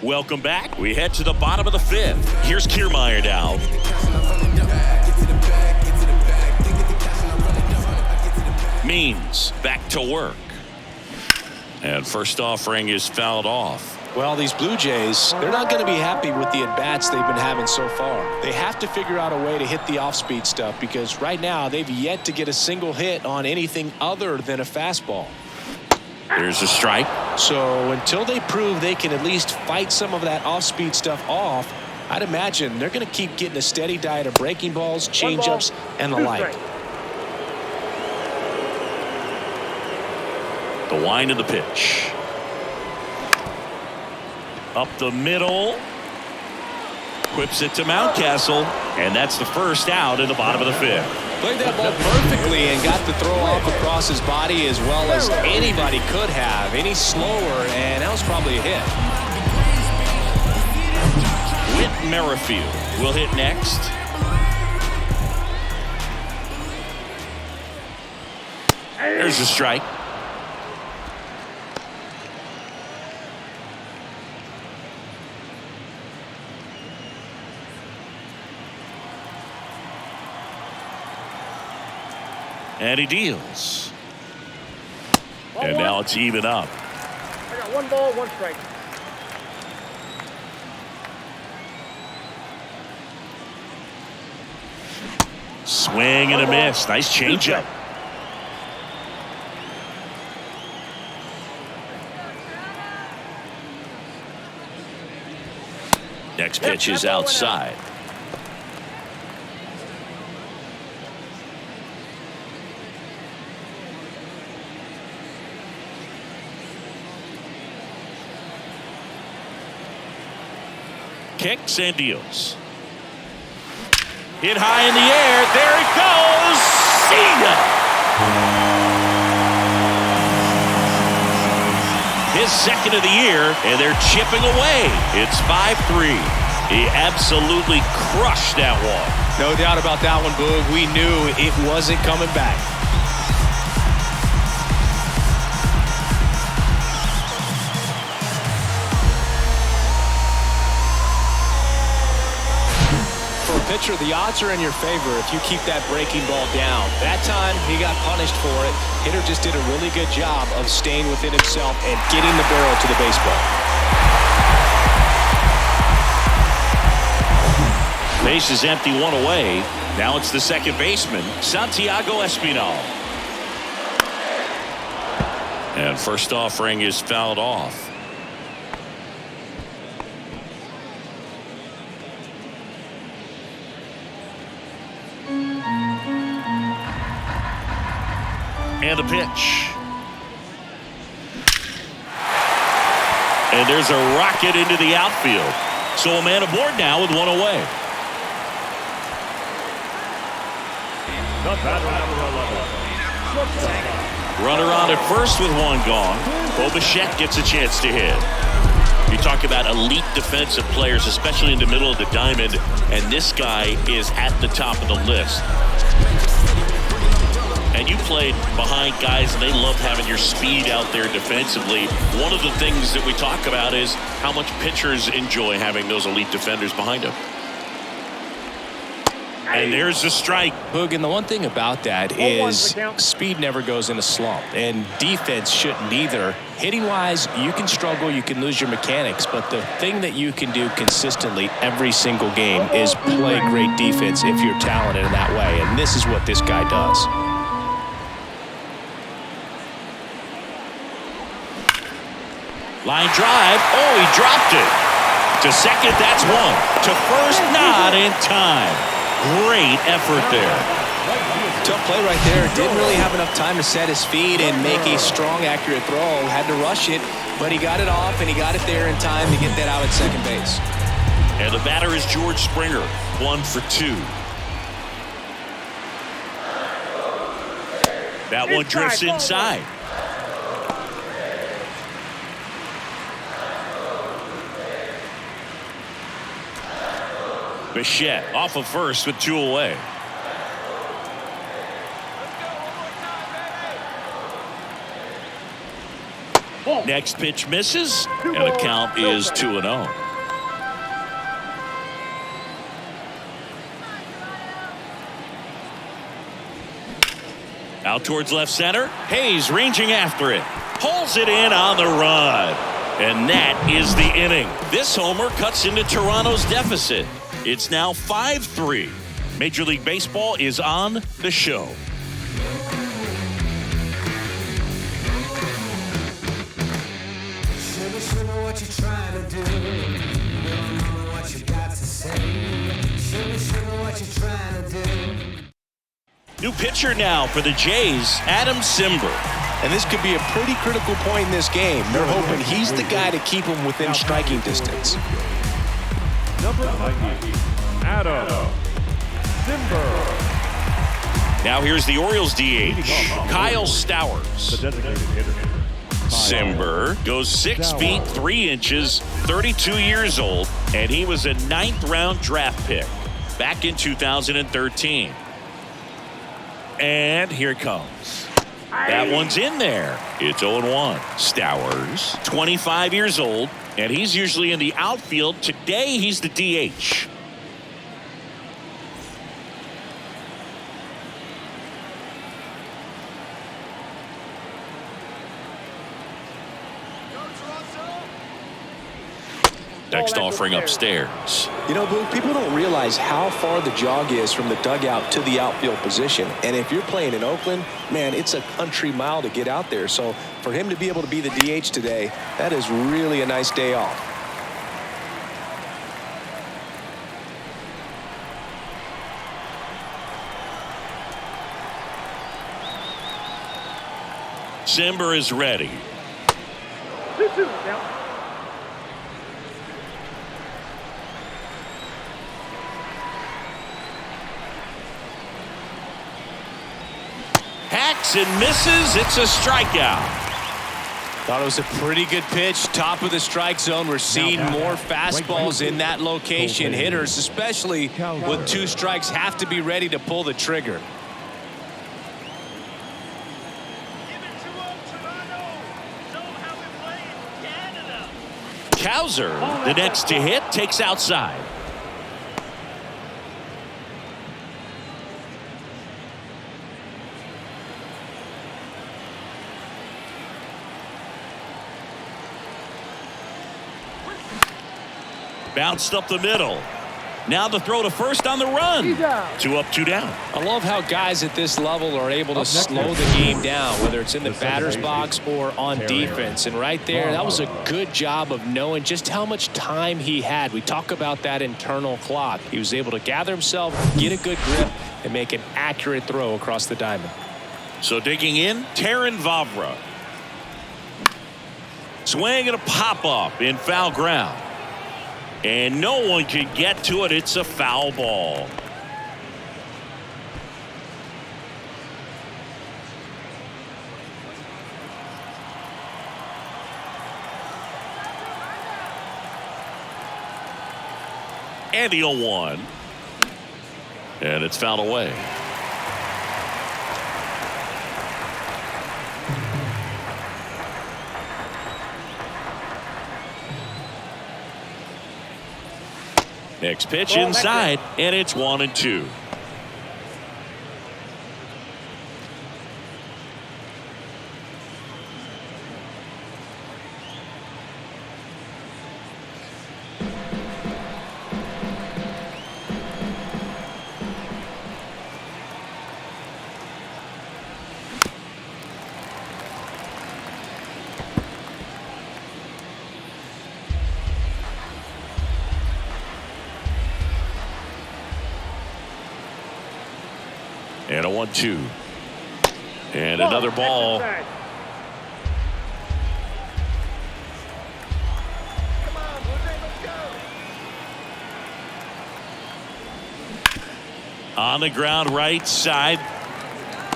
Welcome back. We head to the bottom of the 5th. Here's Kiermaier now. Means back to work. And first offering is fouled off. Well, these Blue Jays, they're not going to be happy with the at-bats they've been having so far. They have to figure out a way to hit the off-speed stuff because right now they've yet to get a single hit on anything other than a fastball. There's a strike. So until they prove they can at least fight some of that off-speed stuff off, I'd imagine they're going to keep getting a steady diet of breaking balls, changeups, and the like. The wind of the pitch. Up the middle. Whips it to Mountcastle. And that's the first out in the bottom of the 5th. Played that ball perfectly and got the throw off across his body as well as anybody could have. Any slower, and that was probably a hit. Whit Merrifield will hit next. There's a strike. And he deals. And now it's even up. I got 1 ball, 1 strike. Swing and a miss. Nice changeup. Next pitch is outside. Kicks and deals. Hit high in the air. There it goes. See ya. His second of the year, and they're chipping away. It's 5-3. He absolutely crushed that one. No doubt about that one, Boog. We knew it wasn't coming back. Pitcher, the odds are in your favor if you keep that breaking ball down. That time, he got punished for it. Hitter just did a really good job of staying within himself and getting the barrel to the baseball. Base is empty, 1 away. Now it's the second baseman, Santiago Espinal. And first offering is fouled off. And a pitch. And there's a rocket into the outfield. So a man aboard now with one away. The batter, number 11. Runner on at first with one gone. Bichette gets a chance to hit. You talk about elite defensive players, especially in the middle of the diamond, and this guy is at the top of the list. And you played behind guys, and they love having your speed out there defensively. One of the things that we talk about is how much pitchers enjoy having those elite defenders behind them. And there's the strike. Boog, and the one thing about that is speed never goes in a slump, and defense shouldn't either. Hitting-wise, you can struggle, you can lose your mechanics, but the thing that you can do consistently every single game is play great defense if you're talented in that way, and this is what this guy does. Line drive. Oh, he dropped it. To second, that's one. To first, not in time. Great effort there. Tough play right there. Didn't really have enough time to set his feet and make a strong, accurate throw. Had to rush it, but he got it off, and he got it there in time to get that out at second base. And the batter is George Springer, 1 for 2. That one drifts inside. Bichette off of first with 2 away. Next pitch misses, and the count is 2-0. Out towards left center. Hayes ranging after it. Pulls it in on the run. And that is the inning. This homer cuts into Toronto's deficit. It's now 5-3. Major League Baseball is on the show. New pitcher now for the Jays, Adam Simber. And this could be a pretty critical point in this game. They're hoping he's the guy to keep him within striking distance. Number 90, Adam Simber. Now here's the Orioles DH, Kyle Stowers. The designated hitter. Simber goes 6 feet 3 inches, 32 years old, and he was a 9th-round draft pick back in 2013. And here it comes. That one's in there. It's 0-1. Stowers, 25 years old, and he's usually in the outfield. Today, he's the DH. Next offering upstairs. You know, Boo, people don't realize how far the jog is from the dugout to the outfield position. And if you're playing in Oakland, man, it's a country mile to get out there. So for him to be able to be the DH today, that is really a nice day off. Simber is ready. 2-2 now. Hacks and misses. It's a strikeout. Thought it was a pretty good pitch. Top of the strike zone. We're seeing more fastballs in that location. Hitters, especially with 2 strikes, have to be ready to pull the trigger. Cowser, the next to hit, takes outside. Bounced up the middle. Now the throw to first on the run. 2 up, 2 down. I love how guys at this level are able to slow the game down, whether it's in the batter's box or on defense. And right there, that was a good job of knowing just how much time he had. We talk about that internal clock. He was able to gather himself, get a good grip, and make an accurate throw across the diamond. So digging in, Taron Vavra. Swing and a pop-up in foul ground. And no one can get to it. It's a foul ball. And the 0-1. And it's fouled away. Next pitch inside, and it's 1-2. And a 1-2. And another ball. On the ground, right side.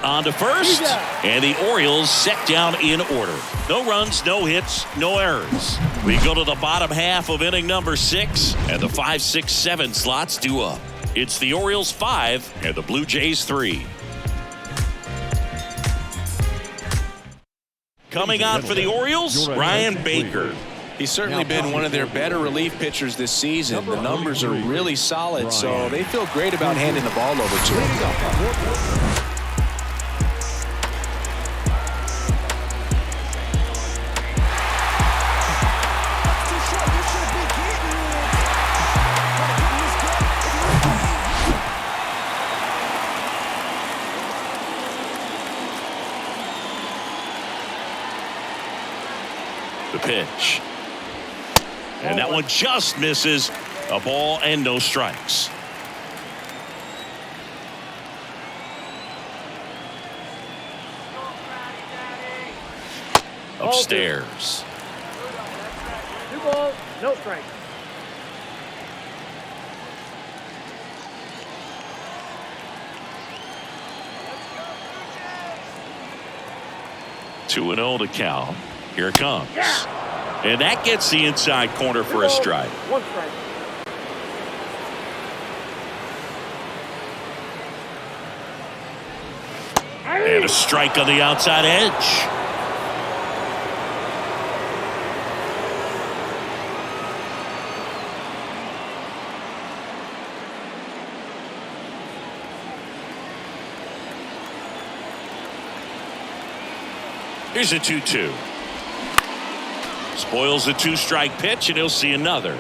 On to first. And the Orioles set down in order. No runs, no hits, no errors. We go to the bottom half of inning number 6. And the 5, 6, 7 slots due up. It's the Orioles 5 and the Blue Jays 3. Coming on for the Orioles, Ryan Baker. He's certainly been one of their better relief pitchers this season. The numbers are really solid, so they feel great about handing the ball over to him. The pitch. And that one just misses. A ball and no strikes. Upstairs. 2 balls, no strikes. Two and 0 to count. Here it comes. And that gets the inside corner for a strike. 1 strike. And a strike on the outside edge. Here's a 2-2. Spoils the 2-strike pitch, and he'll see another.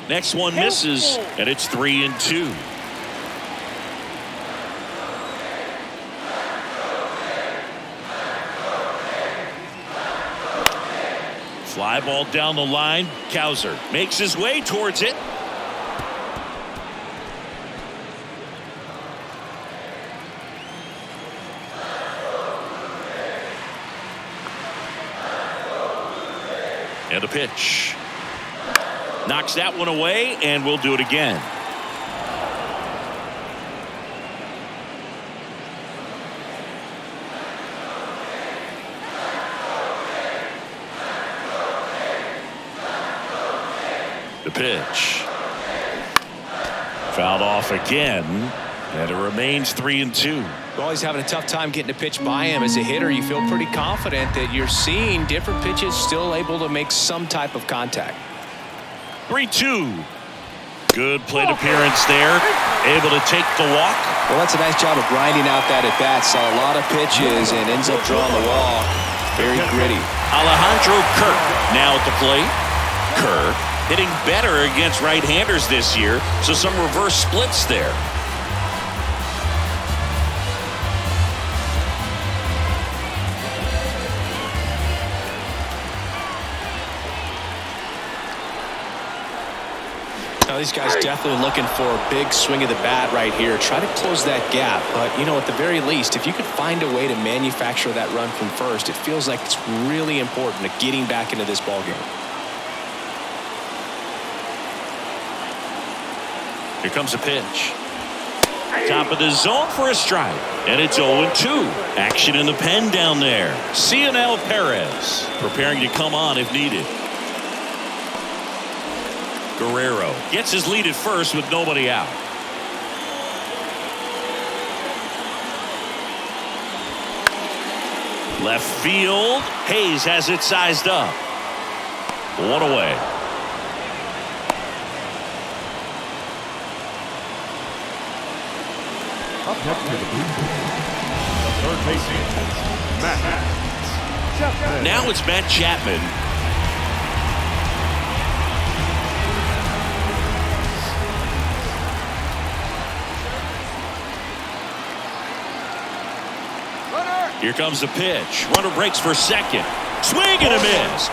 Next one misses, and it's 3-2. Fly ball down the line. Cowser makes his way towards it. And a pitch. Knocks that one away, and we'll do it again. The pitch. Fouled off again, and it remains 3-2. Well, he's having a tough time getting a pitch by him. As a hitter, you feel pretty confident that you're seeing different pitches still able to make some type of contact. 3-2. Good plate appearance there. Able to take the walk. Well, that's a nice job of grinding out that at bat. Saw a lot of pitches and ends up drawing the walk. Very gritty. Alejandro Kirk now at the plate. Kirk hitting better against right-handers this year, so some reverse splits there. these guys definitely looking for a big swing of the bat right here. Try to close that gap. But, you know, at the very least, if you could find a way to manufacture that run from first, it feels like it's really important to getting back into this ballgame. Here comes a pitch. Top of the zone for a strike. And it's 0-2. Action in the pen down there. Cionel Perez preparing to come on if needed. Guerrero gets his lead at first with nobody out. Left field. Hayes has it sized up. One away. Up next to the blue the third baseman, Matt Chapman. Now it's Matt Chapman. Here comes the pitch. Runner breaks for second. Swing and a miss.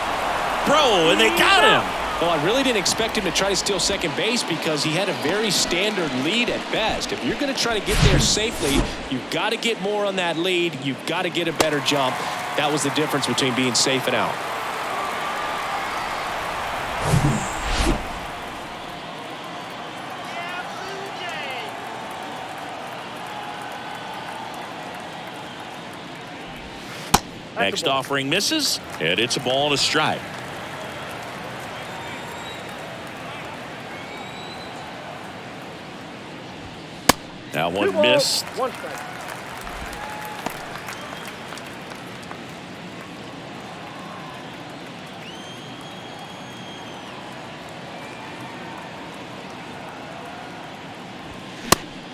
Bro, and they got him. Well, I really didn't expect him to try to steal second base because he had a very standard lead at best. If you're going to try to get there safely, you've got to get more on that lead. You've got to get a better jump. That was the difference between being safe and out. Next offering misses, and it's a ball and a strike. Now one missed. One strike.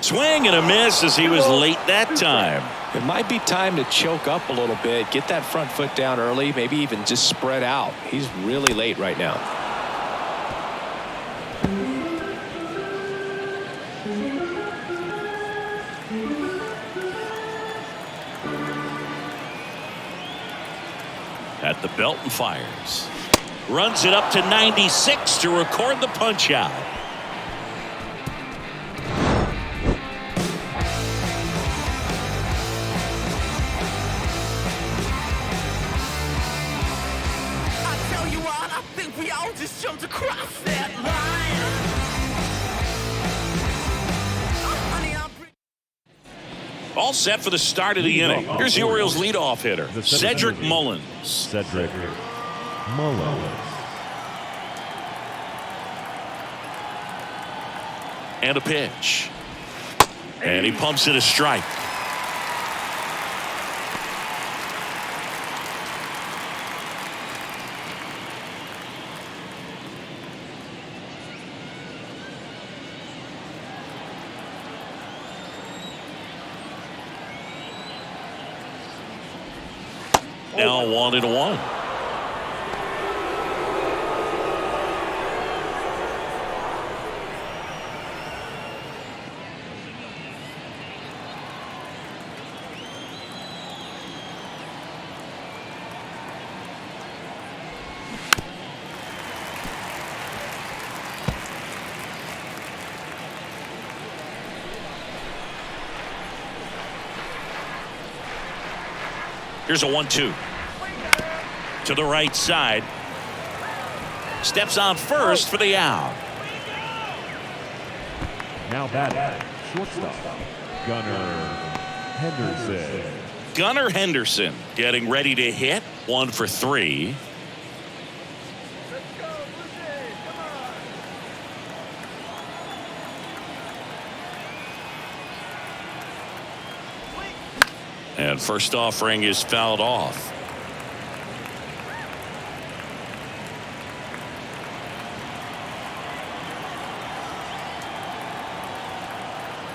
Swing and a miss as he was late that time. It might be time to choke up a little bit, get that front foot down early, maybe even just spread out. He's really late right now. At the belt and fires. Runs it up to 96 to record the punch out. Jumped across that line. All set for the start of the inning. Here's the Orioles leadoff hitter, Cedric Mullins. Cedric Mullins. And a pitch. And he pumps it a strike. Now 1-1. Here's a 1-2. To the right side. Steps on first for the out. Now batting, shortstop, Gunnar Henderson. Gunnar Henderson getting ready to hit. 1 for 3. And first offering is fouled off.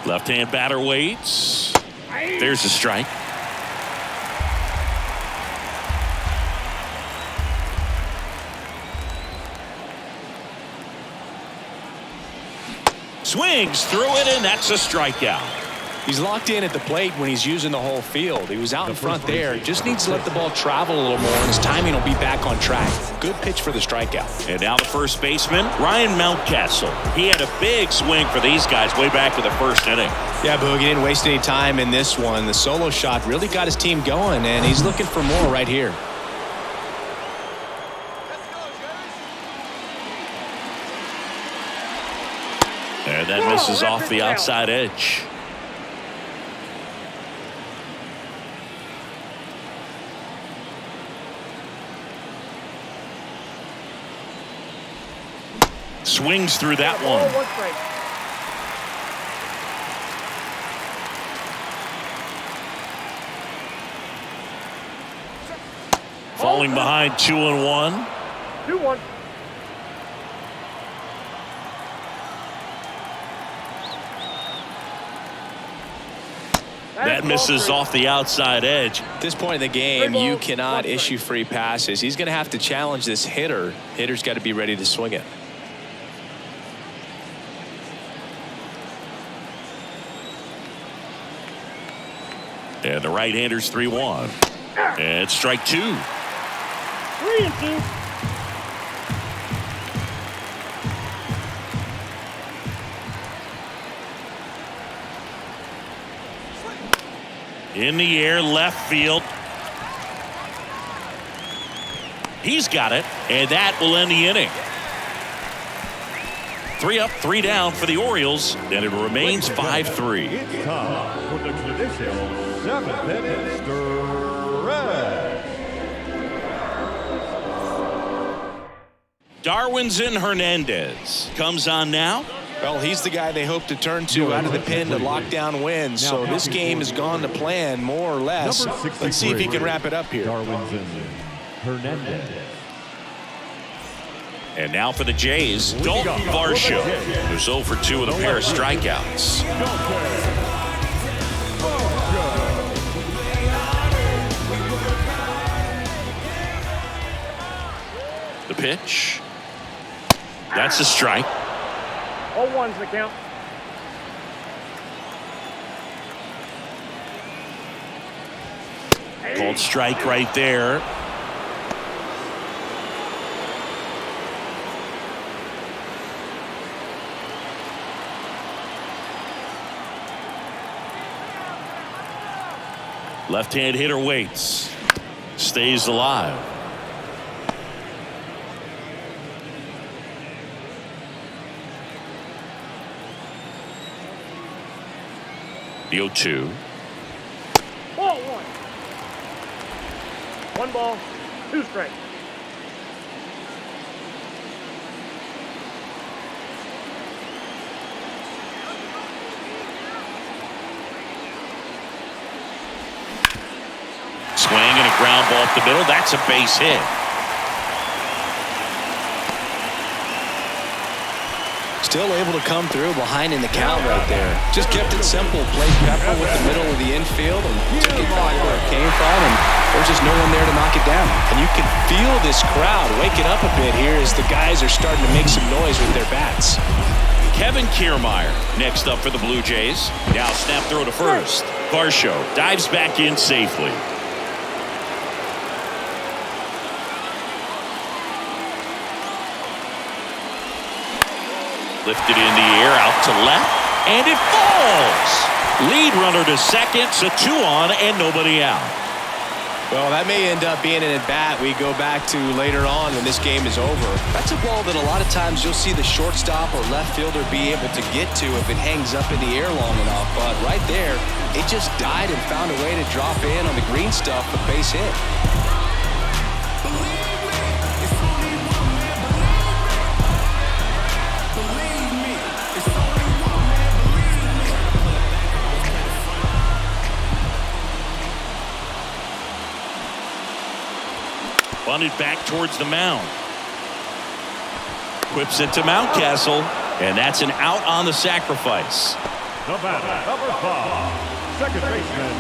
Left-hand batter waits. There's a strike. Swings through it, and that's a strikeout. He's locked in at the plate when he's using the whole field. He was out in front there. Just needs to let the ball travel a little more, and his timing will be back on track. Good pitch for the strikeout. And now the first baseman, Ryan Mountcastle. He had a big swing for these guys way back in the first inning. Yeah, Boog, he didn't waste any time in this one. The solo shot really got his team going, and he's looking for more right here. And that misses off the outside edge. Swings through that one. Falling behind 2-1. 2-1. That misses off the outside edge. At this point in the game, you cannot issue free passes. He's going to have to challenge this hitter. Hitter's got to be ready to swing it. And the right-hander's 3-1. And strike 2. 3-2. In the air, left field. He's got it, and that will end the inning. 3 up, 3 down for the Orioles, and it remains 5-3. It's time for the traditional 7th inning stretch. Darwinzon Hernandez comes on now. Well, he's the guy they hope to turn to out of the pen to lock down wins. So this game has gone to plan, more or less. Let's see if he can wrap it up here. Darwinzon Hernandez. And now for the Jays, Dalton Varsho, who's 0 for 2 with a pair of strikeouts. The pitch. That's a strike. 0-1's the count. Called strike right there. Left-hand hitter waits. Stays alive. The 0-2. Ball 1. 1 ball, 2 strikes. Swing and a ground ball up the middle. That's a base hit. Still able to come through behind in the count right there. Just kept it simple. Played pepper with the middle of the infield and took it back where it came from. And there's just no one there to knock it down. And you can feel this crowd waking up a bit here as the guys are starting to make some noise with their bats. Kevin Kiermaier next up for the Blue Jays. Now snap throw to first. Varsho dives back in safely. Lifted in the air, out to left, and it falls. Lead runner to second, so 2 on and nobody out. Well, that may end up being an at-bat we go back to later on when this game is over. That's a ball that a lot of times you'll see the shortstop or left fielder be able to get to if it hangs up in the air long enough. But right there, it just died and found a way to drop in on the green stuff with base hit. Bunted back towards the mound. Whips it to Mountcastle, and that's an out on the sacrifice. The batter, number 5, second baseman,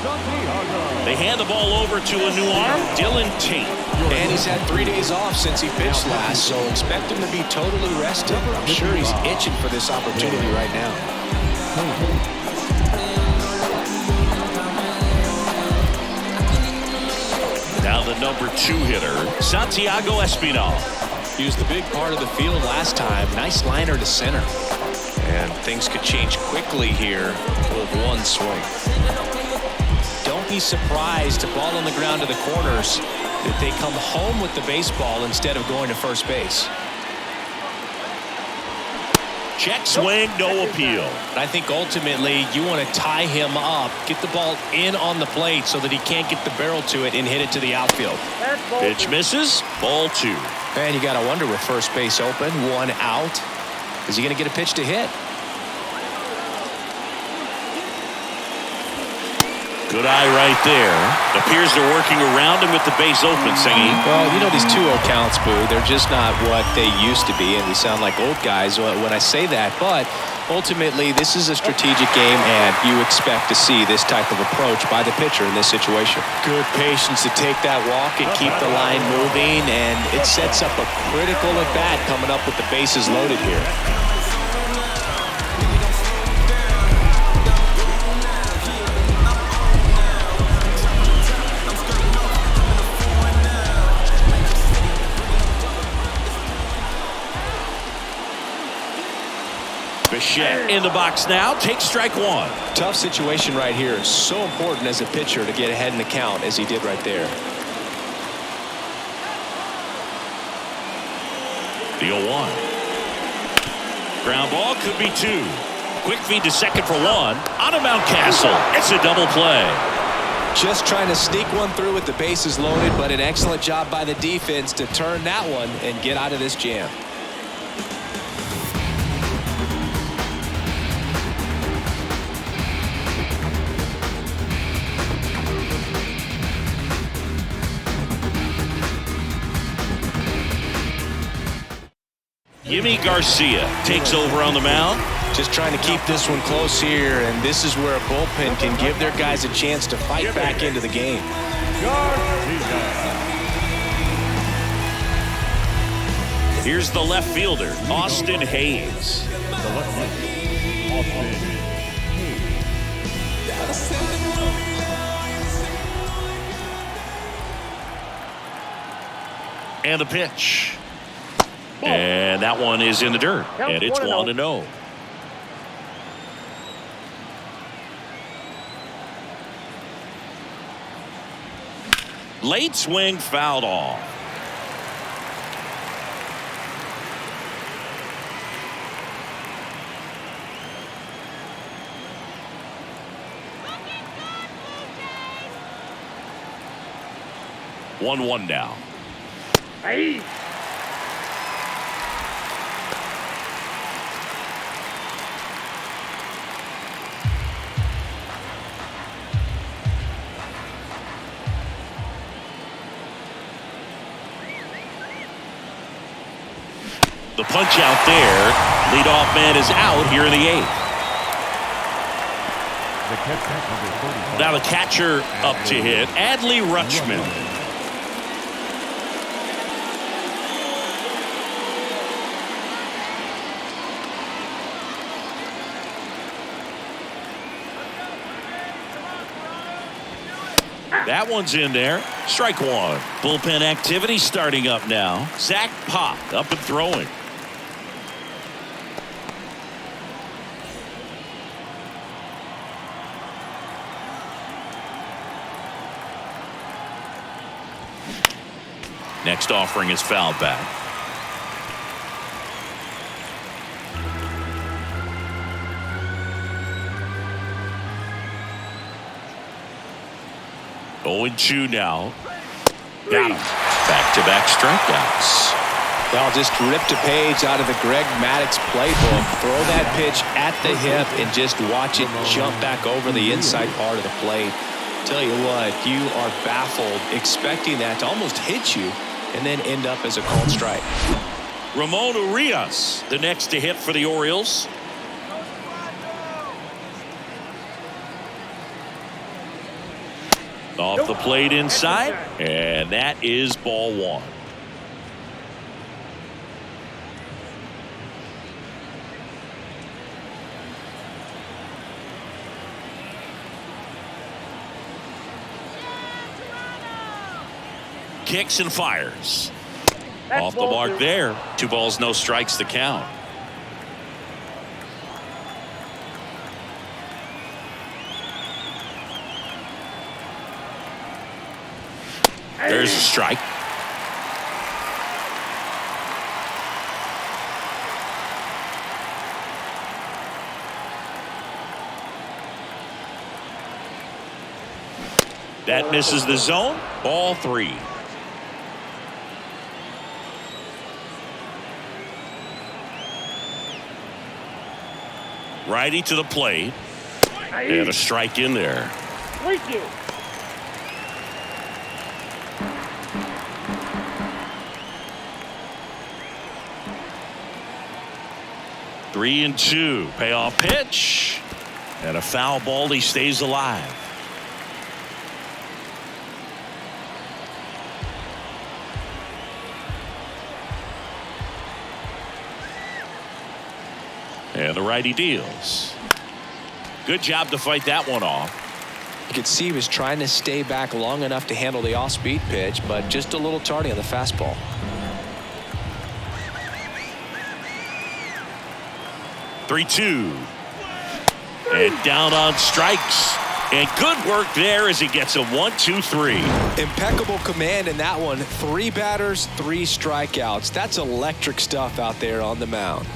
Santiago. They hand the ball over to a new arm, Dylan Tate. And he's had 3 days off since he pitched last, so expect him to be totally rested. I'm sure he's itching for this opportunity right now. the number 2 hitter, Santiago Espinal. He was the big part of the field last time. Nice liner to center. And things could change quickly here with one swing. Don't be surprised to ball on the ground to the corners if they come home with the baseball instead of going to first base. Check swing, no appeal. I think ultimately you want to tie him up, get the ball in on the plate so that he can't get the barrel to it and hit it to the outfield. Pitch misses, ball 2. And you got to wonder with first base open, 1 out. Is he going to get a pitch to hit? Good eye right there. Appears they're working around him with the base open, Singy. Well, you know these 2-0 counts, Boo, they're just not what they used to be, and we sound like old guys when I say that. But ultimately, this is a strategic game, and you expect to see this type of approach by the pitcher in this situation. Good patience to take that walk and keep the line moving, and it sets up a critical at-bat coming up with the bases loaded here. Bichette in the box now, takes strike 1. Tough situation right here. So important as a pitcher to get ahead in the count as he did right there. The 0-1. Ground ball could be 2. Quick feed to second for 1. On to Mountcastle. It's a double play. Just trying to sneak one through with the bases loaded, but an excellent job by the defense to turn that one and get out of this jam. Yimi Garcia takes over on the mound. Just trying to keep this one close here, and this is where a bullpen can give their guys a chance to fight back into the game. Here's the left fielder, Austin Hayes. And the pitch. And that one is in the dirt. And it's 1-0. Late swing fouled off. One now. Hey. The punch out there. Leadoff man is out here in the 8th. Now the catcher up to hit, Adley Rutschman. That one's in there. Strike 1. Bullpen activity starting up now. Zach Pop up and throwing. Next offering is fouled back. Oh, 2 now. Got him. Back-to-back strikeouts. Well, just ripped a page out of the Greg Maddux playbook. Throw that pitch at the hip and just watch it jump back over the inside part of the plate. Tell you what, you are baffled expecting that to almost hit you and then end up as a called strike. Ramon Urias, the next to hit for the Orioles. Off the plate inside, and that is ball 1. kicks and fires. Off the mark there. 2 balls, no strikes to count. There's a strike. That misses the zone. Ball 3. Righty to the plate. And a strike in there. Thank you. Three and 2. Payoff pitch. And a foul ball. He stays alive. And the righty deals. Good job to fight that one off. You could see he was trying to stay back long enough to handle the off-speed pitch, but just a little tardy on the fastball. Three-two. And down on strikes. And good work there as he gets a 1-2-3. Impeccable command in that one. 3 batters, 3 strikeouts. That's electric stuff out there on the mound.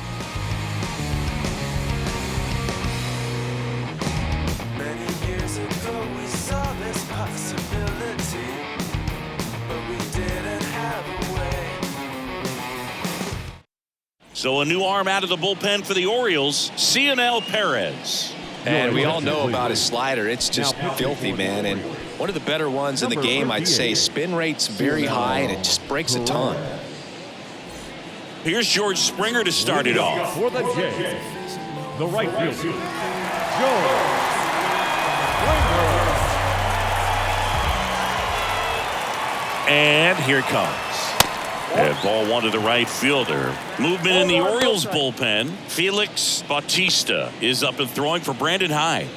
So a new arm out of the bullpen for the Orioles, Cionel Perez. And we all know about his slider. It's just filthy, man. And one of the better ones in the game, I'd say. Spin rate's very high, and it just breaks a ton. Here's George Springer to start it off. For the Jays, the right fielder, George Springer. And here it comes. And ball 1 to the right fielder. Movement in the Orioles bullpen. Felix Bautista is up and throwing for Brandon Hyde.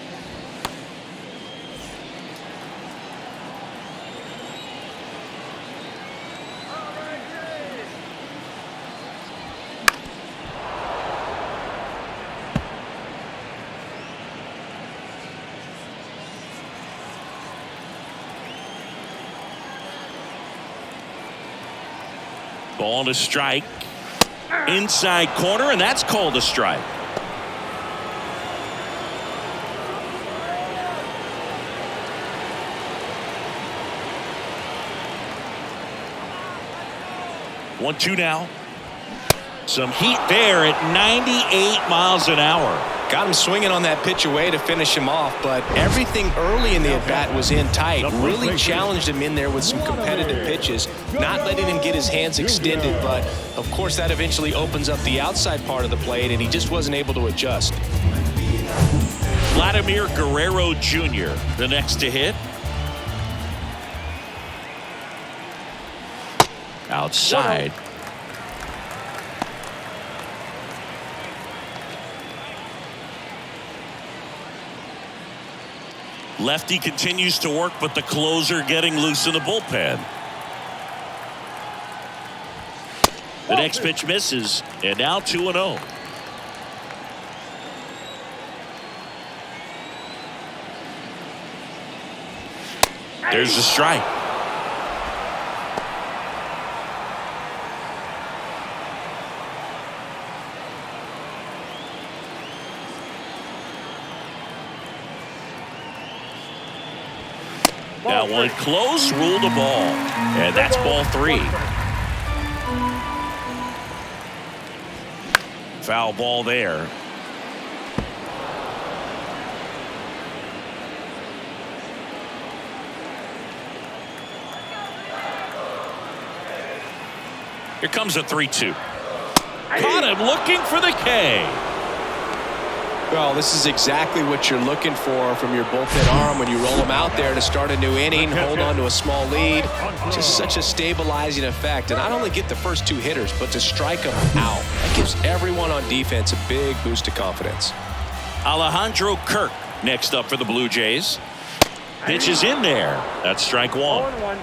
Ball to strike. Inside corner, and that's called a strike. One, 2 now. Some heat there at 98 miles an hour. Got him swinging on that pitch away to finish him off, but everything early in the at-bat was in tight. Really challenged him in there with some competitive pitches, not letting him get his hands extended, but of course that eventually opens up the outside part of the plate, and he just wasn't able to adjust. Vladimir Guerrero Jr., the next to hit. Outside. Lefty continues to work, but the closer getting loose in the bullpen. The next pitch misses, and now 2-0. There's a strike. That one close, ruled a ball. And that's ball 3. Foul ball there. Here comes a 3-2. Caught him looking for the K. Well, this is exactly what you're looking for from your bullpen arm when you roll them out there to start a new inning, hold on to a small lead. Just such a stabilizing effect. And not only get the first 2 hitters, but to strike them out. That gives everyone on defense a big boost of confidence. Alejandro Kirk next up for the Blue Jays. Pitch is in there. That's strike 1.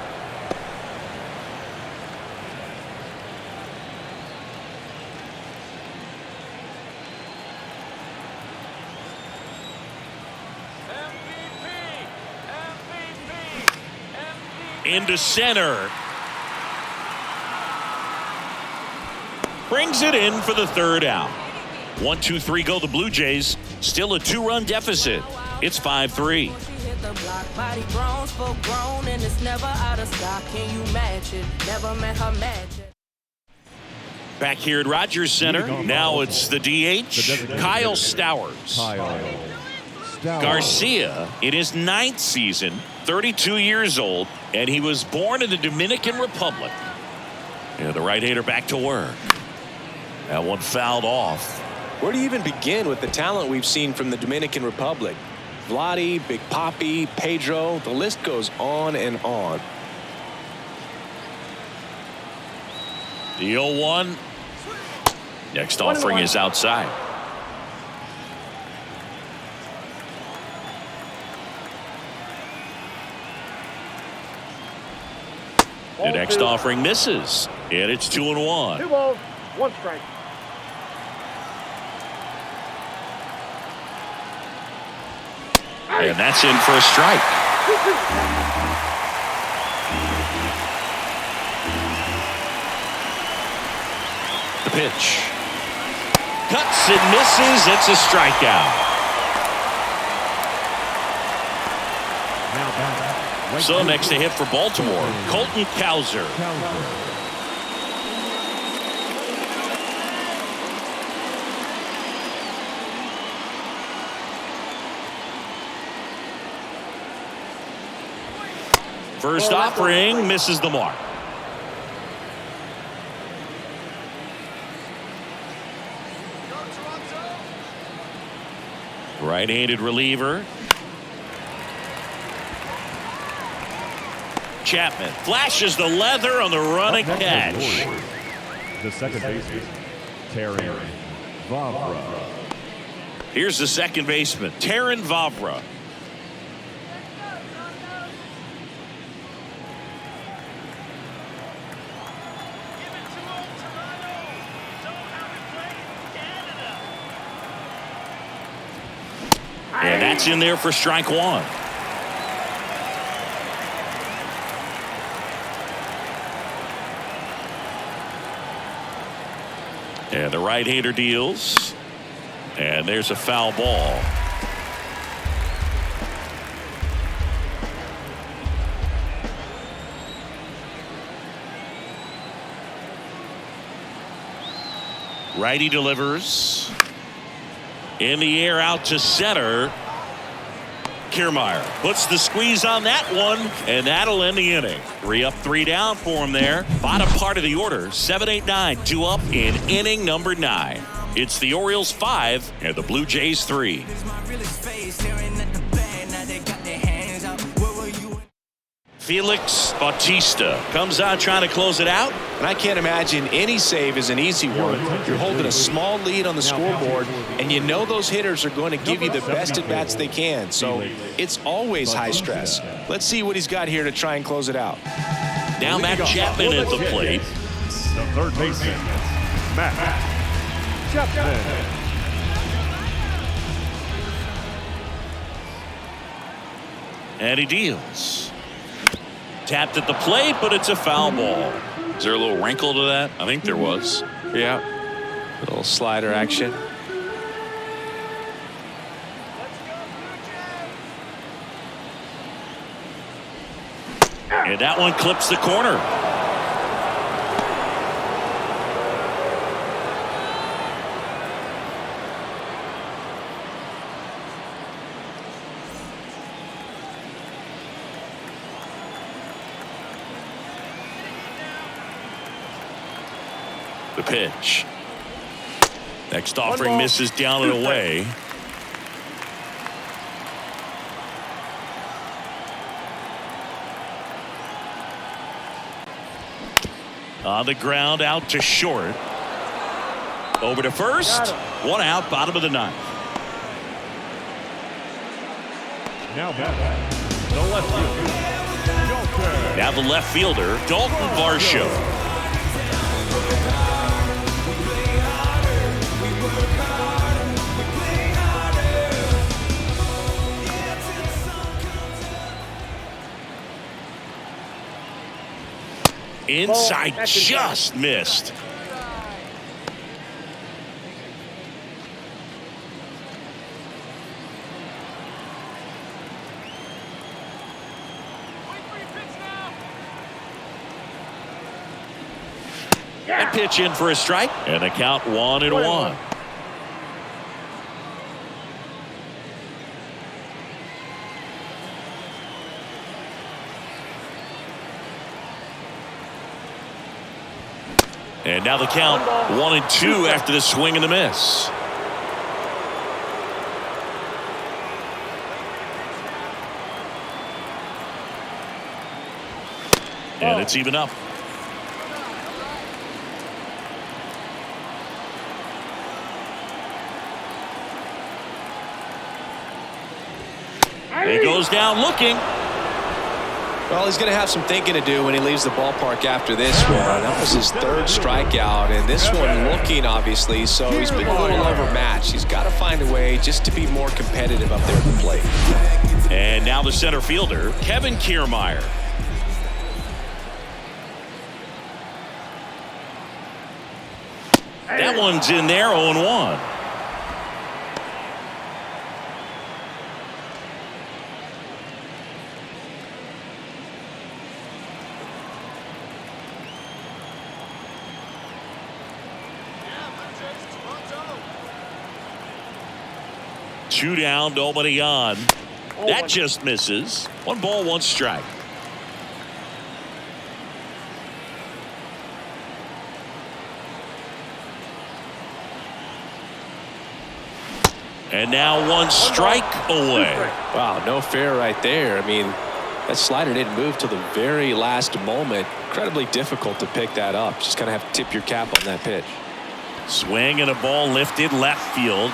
into center. Brings it in for the third out. 1, 2, 3 go the Blue Jays. Still a 2-run deficit. It's 5-3. Back here at Rogers Center, now it's the DH, Kyle Stowers. Garcia, in his 9th season, 32 years old, and he was born in the Dominican Republic. Yeah, the right-hander back to work. That one fouled off. Where do you even begin with the talent we've seen from the Dominican Republic? Vladdy, Big Papi, Pedro, the list goes on and on. The 0-1. Next offering is outside. The next offering misses, and it's 2-1. 2 balls, 1 strike. And that's in for a strike. The pitch. Cuts and misses. It's a strikeout. So next to hit for Baltimore, Colton Cowser. First offering misses the mark. Right-handed reliever. Chapman flashes the leather on the running catch. The second baseman, Terry Vavra. Here's the second baseman, Terrin Vavra. And that's in there for strike 1. And the right-hander deals. And there's a foul ball. Righty delivers. In the air out to center. Kiermaier puts the squeeze on that one, and that'll end the inning. 3 up, 3 down for him there. Bottom part of the order, 7, 8, 9, 2 up in inning number 9. It's the Orioles 5 and the Blue Jays 3. Felix Bautista comes out trying to close it out. And I can't imagine any save is an easy one. You're holding a small lead on the scoreboard, and you know those hitters are going to give you the best at-bats they can. So it's always high stress. Let's see what he's got here to try and close it out. Now Matt Chapman at the plate. The third baseman, Matt Chapman. And he deals. Tapped at the plate, but it's a foul ball. Is there a little wrinkle to that? I think there was. Yeah. A little slider action. And that one clips the corner. The pitch. Next offering misses down and away. On the ground, out to short. Over to first. 1 out, bottom of the 9th. Now the left fielder, Now the left fielder, Dalton Varsho. Inside, just missed. And pitch in for a strike, and the count 1-1. And now the count 1-2 after the swing and the miss. And it's even up. He goes down looking. Well, he's going to have some thinking to do when he leaves the ballpark after this one. That was his third strikeout, and this one looking, obviously, so he's been a little overmatched. He's got to find a way just to be more competitive up there at the plate. And now the center fielder, Kevin Kiermaier. That one's in there, 0-1. Two down, nobody on. That just misses. 1 ball, 1 strike. And now 1 strike away. Wow, no fair right there. I mean, that slider didn't move till the very last moment. Incredibly difficult to pick that up. Just kind of have to tip your cap on that pitch. Swing and a ball lifted left field.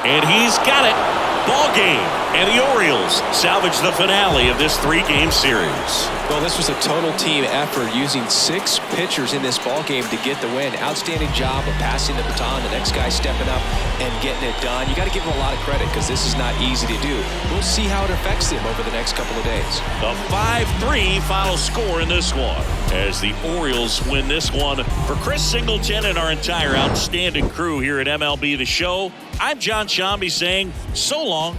And he's got it. Ball game. And the Orioles salvage the finale of this 3-game series. Well, this was a total team effort, using 6 pitchers in this ball game to get the win. Outstanding job of passing the baton. The next guy stepping up and getting it done. You got to give them a lot of credit because this is not easy to do. We'll see how it affects them over the next couple of days. The 5-3 final score in this one as the Orioles win this one. For Chris Singleton and our entire outstanding crew here at MLB The Show, I'm John Shambi saying so long.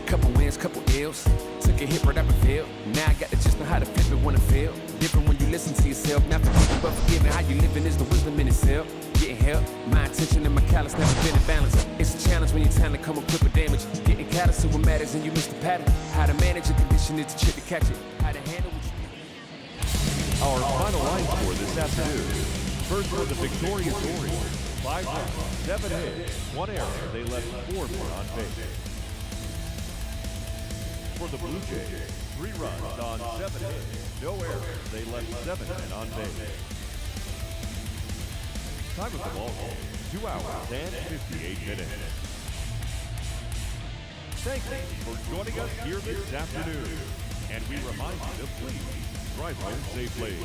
Couple wins, couple ills. Took a hit right up the field. Now I got to just know how to flip it when I feel. Different when you listen to yourself. Not forgiving, but forgiving. How you living is the wisdom in itself. Getting help. My attention and my callous never been in balance. It's a challenge when you're trying to come up with damage. Getting callous to what matters and you miss the pattern. How to manage a condition is to chip to catch it. How to handle what you. Our final line score this afternoon. First for the victorious Orioles. 5 runs, 7 hits, 1 error. They left 4 more on base. For the Blue Jays, 3 runs on 7 hits, no errors. They left 7 men on base. Time of the ball game, 2 hours and 58 minutes. Thank you for joining us here this afternoon. And we remind you to please drive home safely.